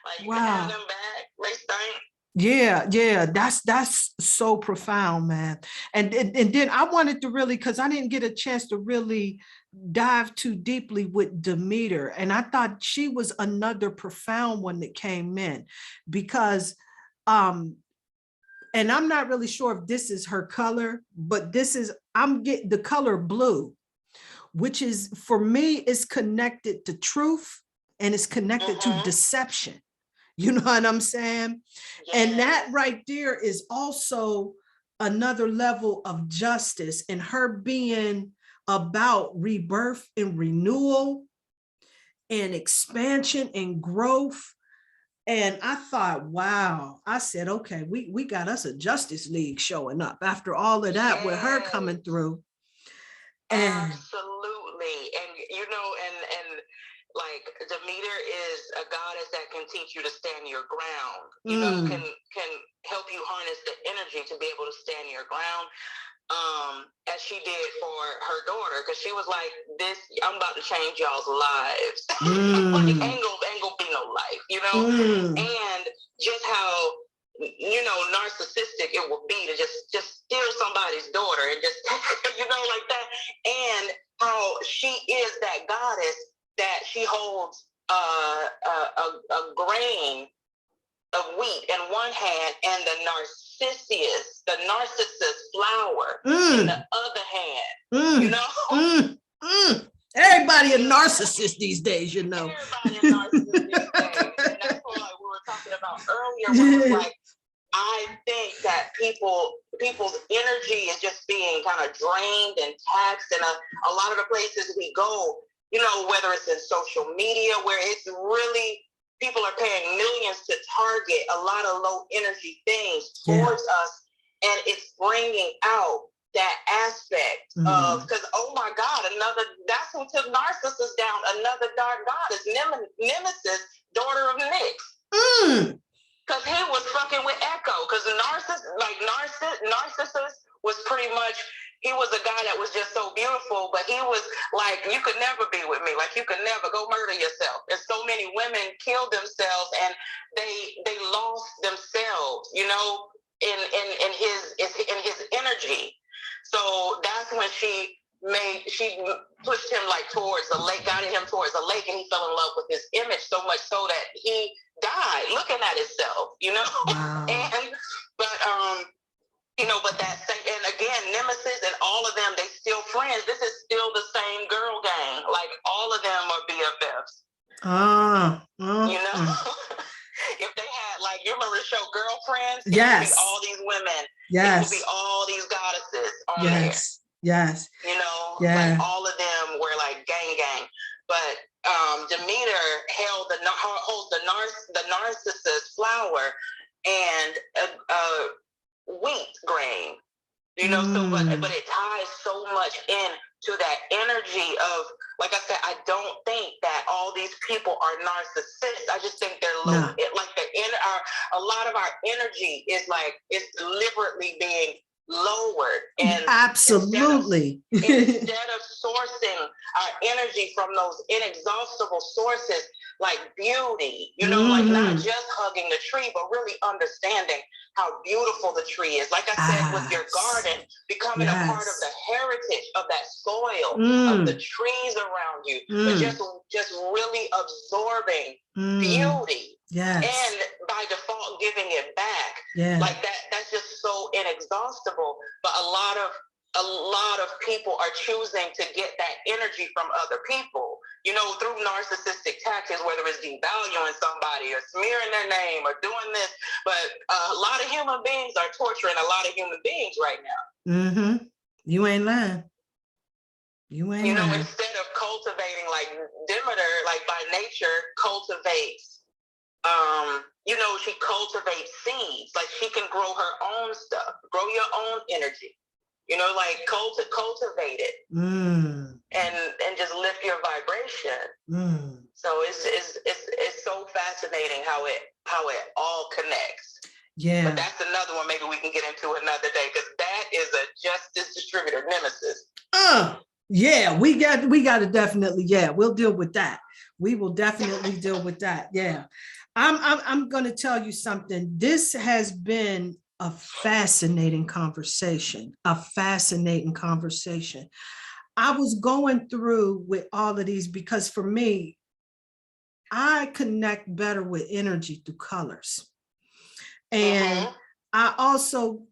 Like, you wow. can have them back. They stink. Yeah, that's so profound, man. And then I wanted to really, because I didn't get a chance to really dive too deeply with Demeter, and I thought she was another profound one that came in, because and I'm not really sure if this is her color, but I'm getting the color blue, which is, for me, is connected to truth and it's connected to deception. You know what I'm saying? Yeah. And that right there is also another level of justice, and her being about rebirth and renewal and expansion and growth. And I thought, wow, I said, okay, we got us a Justice League showing up after all of that with her coming through. And absolutely. And, you know, and like, Demeter is a goddess that can teach you to stand your ground, you know, can help you harness the energy to be able to stand your ground, as she did for her daughter, because she was like, this, I'm about to change y'all's lives. Like, ain't gonna be no life, you know? And just how, you know, narcissistic it would be to just steal somebody's daughter and just, you know, like that. And how she is that goddess that she holds a grain of wheat in one hand and the narcissus flower in the other hand. You know? Everybody a narcissist these days, you know. Everybody a narcissist these days. And that's what we were talking about earlier, when it was like, I think that people's energy is just being kind of drained and taxed, and a lot of the places we go, you know, whether it's in social media, where it's really, people are paying millions to target a lot of low energy things towards us, and it's bringing out that aspect of, because, oh my God, that's who took Narcissus down, another dark goddess, Nemesis, daughter of Nyx. Because he was fucking with Echo, because Narcissus was pretty much, he was a guy that was just so beautiful, but he was like, you could never be with me. Like, you could never go murder yourself. And so many women killed themselves, and they lost themselves, you know, in his energy. So that's when she pushed him like towards the lake, guided him towards the lake, and he fell in love with his image so much so that he died looking at himself, you know. Wow. But that same, and again, Nemesis and all of them, they still friends. This is still the same girl gang. Like, all of them are BFFs. You know. If they had, like, you remember the show Girlfriends? Yes. It would be all these women. Yes. It would be all these goddesses on there. Yes. You know, like, all of them were like gang. But Demeter holds the narcissus flower and a wheat grain. You know, so but it ties so much in to that energy of, like I said, I don't think that all these people are narcissists. I just think they're low. No. A lot of our energy is deliberately being lowered, and absolutely instead of sourcing our energy from those inexhaustible sources like beauty, you know, like not just hugging the tree, but really understanding how beautiful the tree is. Like I said, with your garden, becoming a part of the heritage of that soil, of the trees around you, but just really absorbing beauty. Yes. And by default giving it back. Yeah. Like that's just so inexhaustible. But a lot of people are choosing to get that energy from other people. through narcissistic tactics, whether it's devaluing somebody or smearing their name or doing this. But a lot of human beings are torturing a lot of human beings right now. Mm-hmm. You ain't lying. You ain't lying. Instead of cultivating, like Demeter, like by nature, cultivates, she cultivates seeds. Like she can grow her own stuff, grow your own energy, like cultivate it. And just lift your vibration. So it's so fascinating how it all connects. Yeah. But that's another one maybe we can get into another day, because that is a justice distributor nemesis. Yeah, we got to definitely, we'll deal with that. We will definitely deal with that. Yeah. I'm going to tell you something. This has been a fascinating conversation. I was going through with all of these because for me, I connect better with energy through colors. And I also,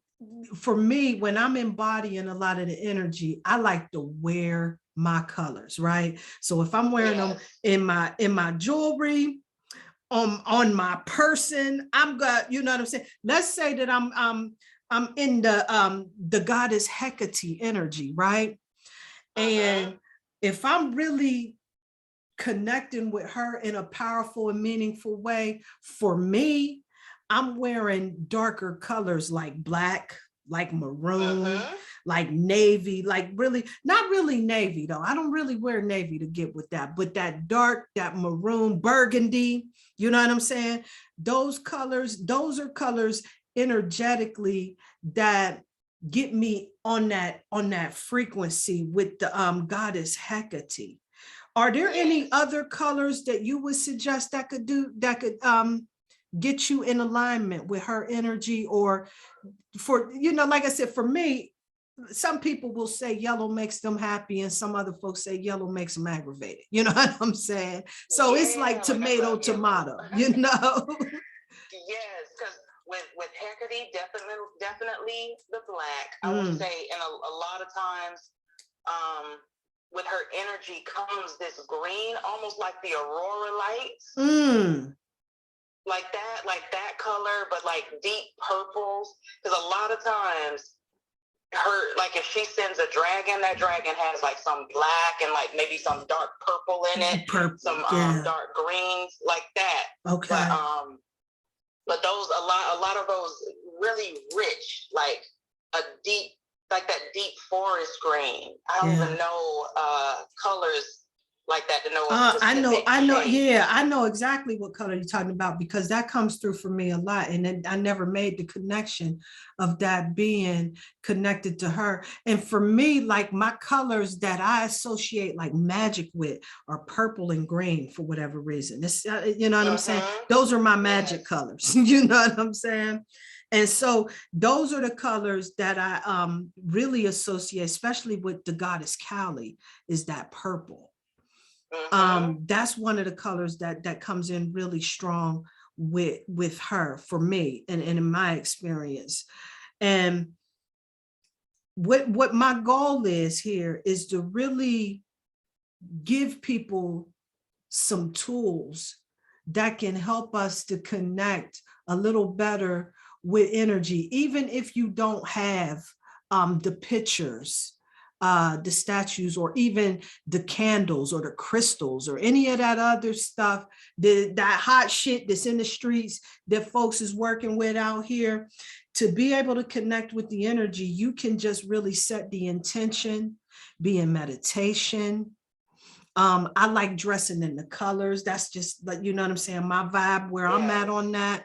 for me, when I'm embodying a lot of the energy, I like to wear my colors, right? So if I'm wearing them in my jewelry, on my person, I'm got, you know what I'm saying? Let's say that I'm in the goddess Hecate energy, right? And if I'm really connecting with her in a powerful and meaningful way, for me, I'm wearing darker colors like black, like maroon, like navy, like really, not really navy though. I don't really wear navy to get with that, but that dark, that maroon, burgundy, you know what I'm saying? Those are colors energetically that get me on that frequency with the goddess Hecate. Are there any other colors that you would suggest that could get you in alignment with her energy? Or for, like I said, for me, some people will say yellow makes them happy and some other folks say yellow makes them aggravated. You know what I'm saying? So it's like tomato. Yes, because with Hecate, definitely the black. I would say, and a lot of times, with her energy comes this green, almost like the aurora lights. Like that color, but like deep purples. Because a lot of times her, like if she sends a dragon, that dragon has like some black and like maybe some dark purple in it, some dark greens, like that. Okay. But those, a lot of those really rich, like a deep, like that deep forest green. I don't even know colors like that to know. I know. Yeah, I know exactly what color you're talking about because that comes through for me a lot. And then I never made the connection of that being connected to her. And for me, like my colors that I associate like magic with are purple and green for whatever reason. It's, you know what I'm saying? Those are my magic colors. You know what I'm saying? And so those are the colors that I really associate, especially with the goddess Kali, is that purple. That's one of the colors that comes in really strong with her for me and in my experience. And what my goal is here is to really give people some tools that can help us to connect a little better with energy, even if you don't have the pictures, the statues, or even the candles or the crystals or any of that other stuff, that hot shit that's in the streets that folks is working with out here. To be able to connect with the energy, you can just really set the intention, be in meditation. I like dressing in the colors. That's just like, you know what I'm saying, my vibe, where I'm at on that.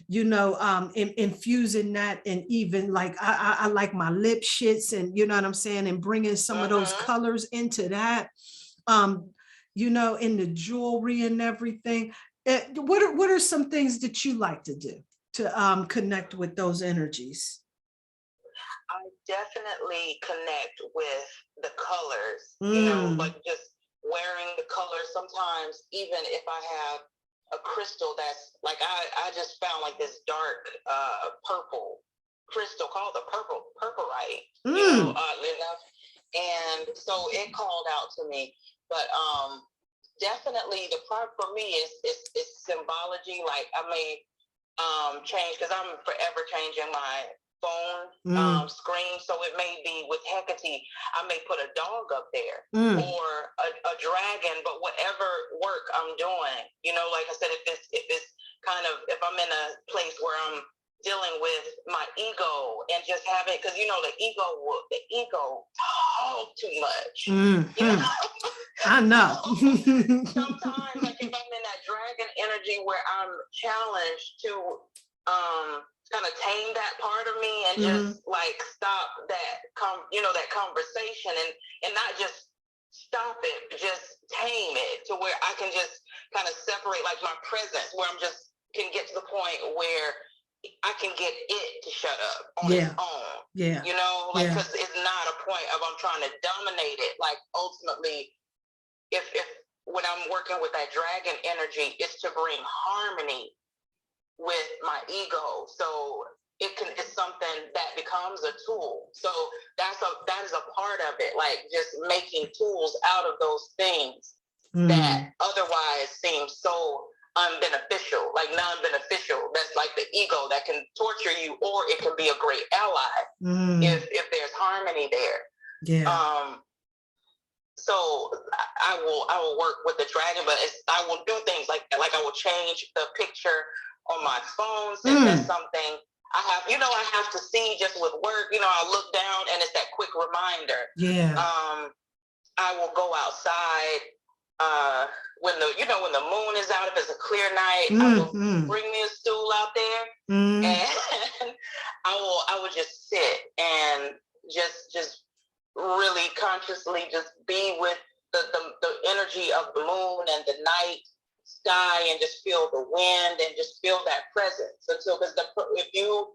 Infusing that, and even like I like my lip shits, and you know what I'm saying, and bringing some of those colors into that, in the jewelry and everything. What are some things that you like to do to connect with those energies? I definitely connect with the colors, like just wearing the colors. Sometimes even if I have a crystal that's like, I just found like this dark purple crystal called the purple purpurite, oddly enough. And so it called out to me. But definitely the part for me is symbology. Like I may change, because I'm forever changing my phone screen. So it may be with Hecate, I may put a dog up there or a dragon, but whatever work I'm doing, like I said, if it's kind of, if I'm in a place where I'm dealing with my ego and just having, because the ego talk too much. I know. Sometimes, like if I'm in that dragon energy where I'm challenged to kind of tame that part of me and just like stop that that conversation and not just stop it, just tame it to where I can just kind of separate like my presence, where I'm just can get to the point where I can get it to shut up on its own. Yeah. Because it's not a point of I'm trying to dominate it. Like ultimately, if when I'm working with that dragon energy, it's to bring harmony with my ego. So it's something that becomes a tool. So that is a part of it, like just making tools out of those things that otherwise seem so unbeneficial, like non-beneficial. That's like the ego that can torture you, or it can be a great ally if there's harmony there. Yeah. So I will work with the dragon, but I will do things like that. Like I will change the picture on my phone since that's something I have. I have to see just with work. I look down and it's that quick reminder. Yeah. I will go outside when the moon is out. If it's a clear night, I will bring me a stool out there and I will just sit and just really consciously just be with the energy of the moon and the night sky and just feel the wind and just feel that presence until, because if you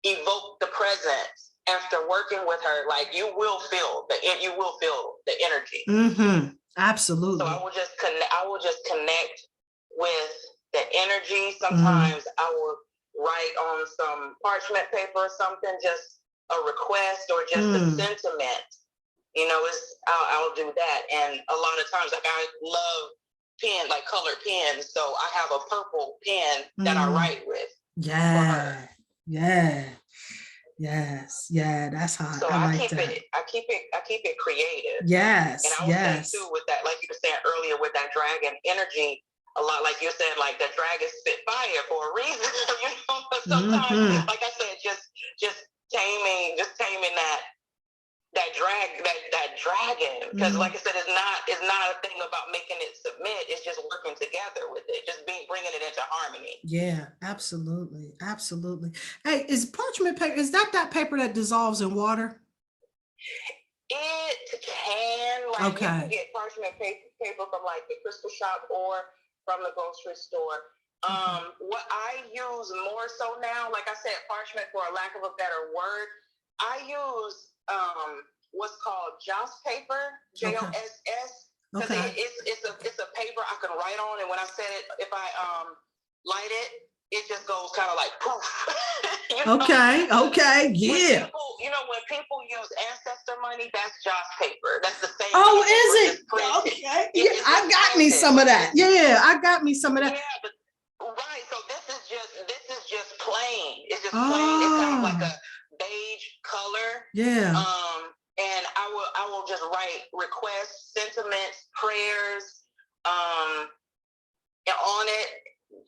evoke the presence after working with her, like you will feel the energy. Absolutely. So I will just connect with the energy. Sometimes I will write on some parchment paper or something, just a request or just a sentiment. I'll do that. And a lot of times, like I love like colored pens. So I have a purple pen that I write with. Yeah. Yes. That's hot. So I keep it creative. Yes. And I would say too with that, like you were saying earlier with that dragon energy, a lot like you said, like the dragon spit fire for a reason. But sometimes, like I said, just taming that dragon, because like I said, it's not a thing about making it submit. It's just working together with it, just bringing it into harmony. Yeah, absolutely. Hey, is parchment paper, is that paper that dissolves in water? It can, like you can get parchment paper from like the crystal shop or from the grocery store. What I use more so now, like I said, parchment for a lack of a better word, I use what's called Joss paper, JOSS. Because it's a paper I can write on, and when I set it, if I light it, it just goes kind of like poof. Okay, yeah. When people use ancestor money, that's Joss paper. That's the same. Oh, is it? Okay. Yeah, I got me some of that. Yeah, I got me some of that. Yeah, but right. So this is just plain. It's just plain. It's kind of like a beige color. Yeah. And I will just write requests, sentiments, prayers, on it,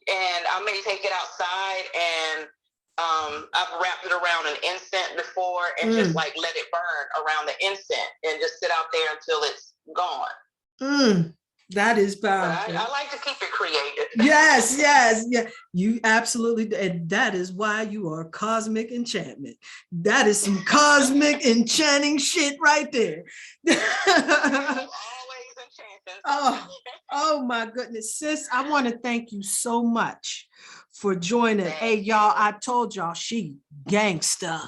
and I may take it outside and I've wrapped it around an incense before and just like let it burn around the incense and just sit out there until it's gone. That is powerful. I like to keep it creative. Yes. Yeah. You absolutely, and that is why you are Cosmic Enchantment. That is some cosmic enchanting shit right there. Always enchanting. Oh my goodness, sis! I want to thank you so much for joining. Hey, y'all! I told y'all she gangster,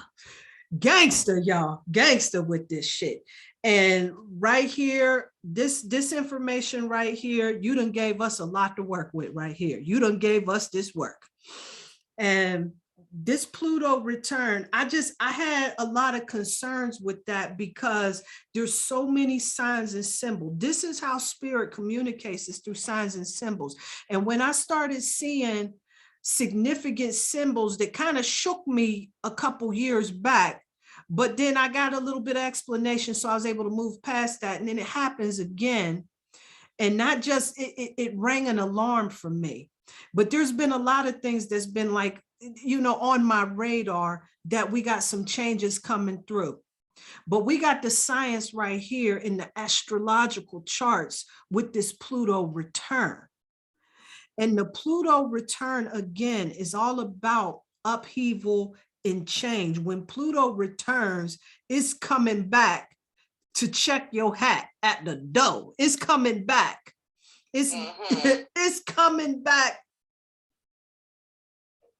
y'all, gangster with this shit. And right here, this information right here, you done gave us a lot to work with right here. You done gave us this work. And this Pluto return, I had a lot of concerns with that because there's so many signs and symbols. This is how spirit communicates, is through signs and symbols. And when I started seeing significant symbols that kind of shook me a couple years back, but then I got a little bit of explanation, so I was able to move past that. And then it happens again. And not just, it rang an alarm for me. But there's been a lot of things that's been like, on my radar, that we got some changes coming through. But we got the science right here in the astrological charts with this Pluto return. And the Pluto return, again, is all about upheaval and change. When Pluto returns, it's coming back to check your hat at the door. It's coming back. It's coming back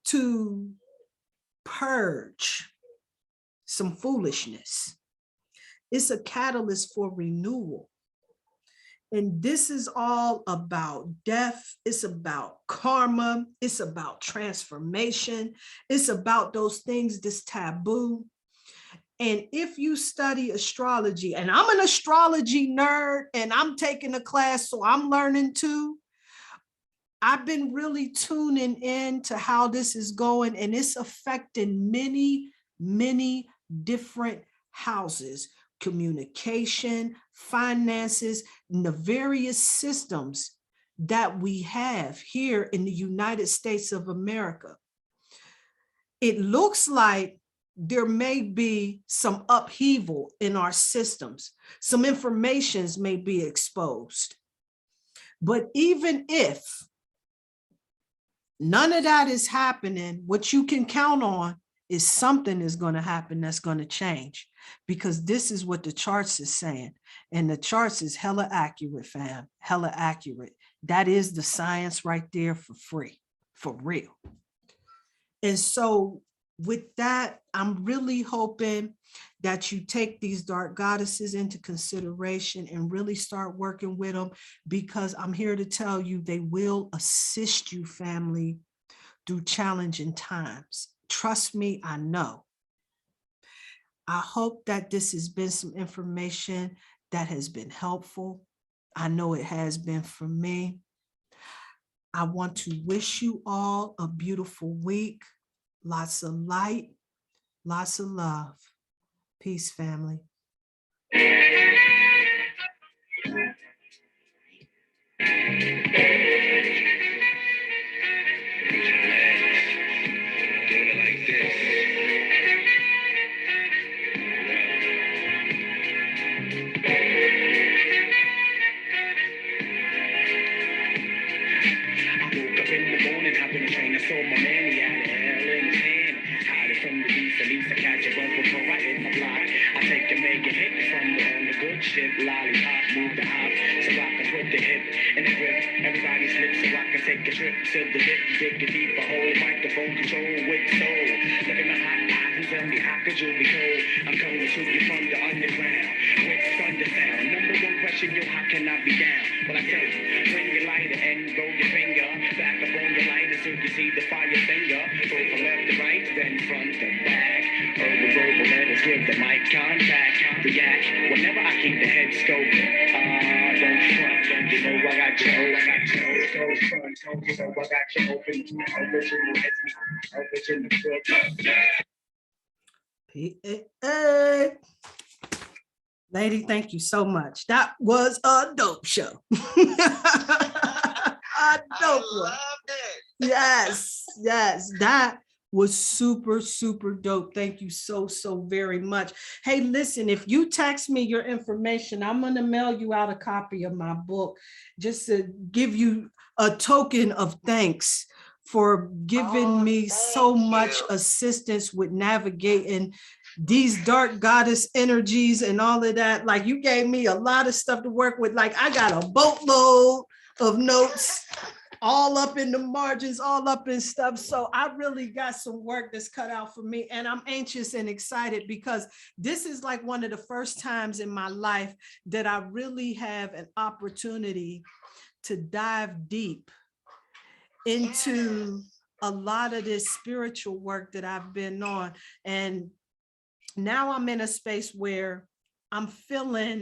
to purge some foolishness. It's a catalyst for renewal. And this is all about death. It's about karma. It's about transformation. It's about those things that's taboo. And if you study astrology, and I'm an astrology nerd and I'm taking a class, so I'm learning too. I've been really tuning in to how this is going, and it's affecting many, many different houses, communication, finances, and the various systems that we have here in the United States of America. It looks like there may be some upheaval in our systems. Some informations may be exposed. But even if none of that is happening, what you can count on is something is going to happen that's going to change, because this is what the charts is saying. And the charts is hella accurate, fam, hella accurate. That is the science right there for free, for real. And so with that, I'm really hoping that you take these dark goddesses into consideration and really start working with them, because I'm here to tell you they will assist you, family, through challenging times. Trust me, I know. I hope that this has been some information that has been helpful. I know it has been for me. I want to wish you all a beautiful week. Lots of light, lots of love. Peace, family. Lollipop, move the hop, so I can put the hip in the grip. Everybody slip so I can take a trip to the hip, dig it deep, a whole microphone control with soul. Look in the hot eyes and tell me how could you be cold? I'm coming to you from the underground with thunder sound. Number one question, yo, how can I be down? Well, I tell you, bring your lighter and roll your finger back up on your lighter so you see the fire finger. Go from left to right, then front to back. Roll, let us give the mic contact. React whenever I keep the head scoping. Don't front, you know I got you. Don't front, you know I got you open. Original hits me, original foot. Hey. Lady, thank you so much. That was a dope show. A dope one. Yes, that was super, super dope. Thank you so very much. Hey, listen, if you text me your information, I'm going to mail you out a copy of my book just to give you a token of thanks for giving me so much assistance with navigating these dark goddess energies and all of that. Like, you gave me a lot of stuff to work with. Like, I got a boatload of notes all up in the margins, all up in stuff. So I really got some work that's cut out for me, and I'm anxious and excited because this is like one of the first times in my life that I really have an opportunity to dive deep into a lot of this spiritual work that I've been on. And now I'm in a space where I'm feeling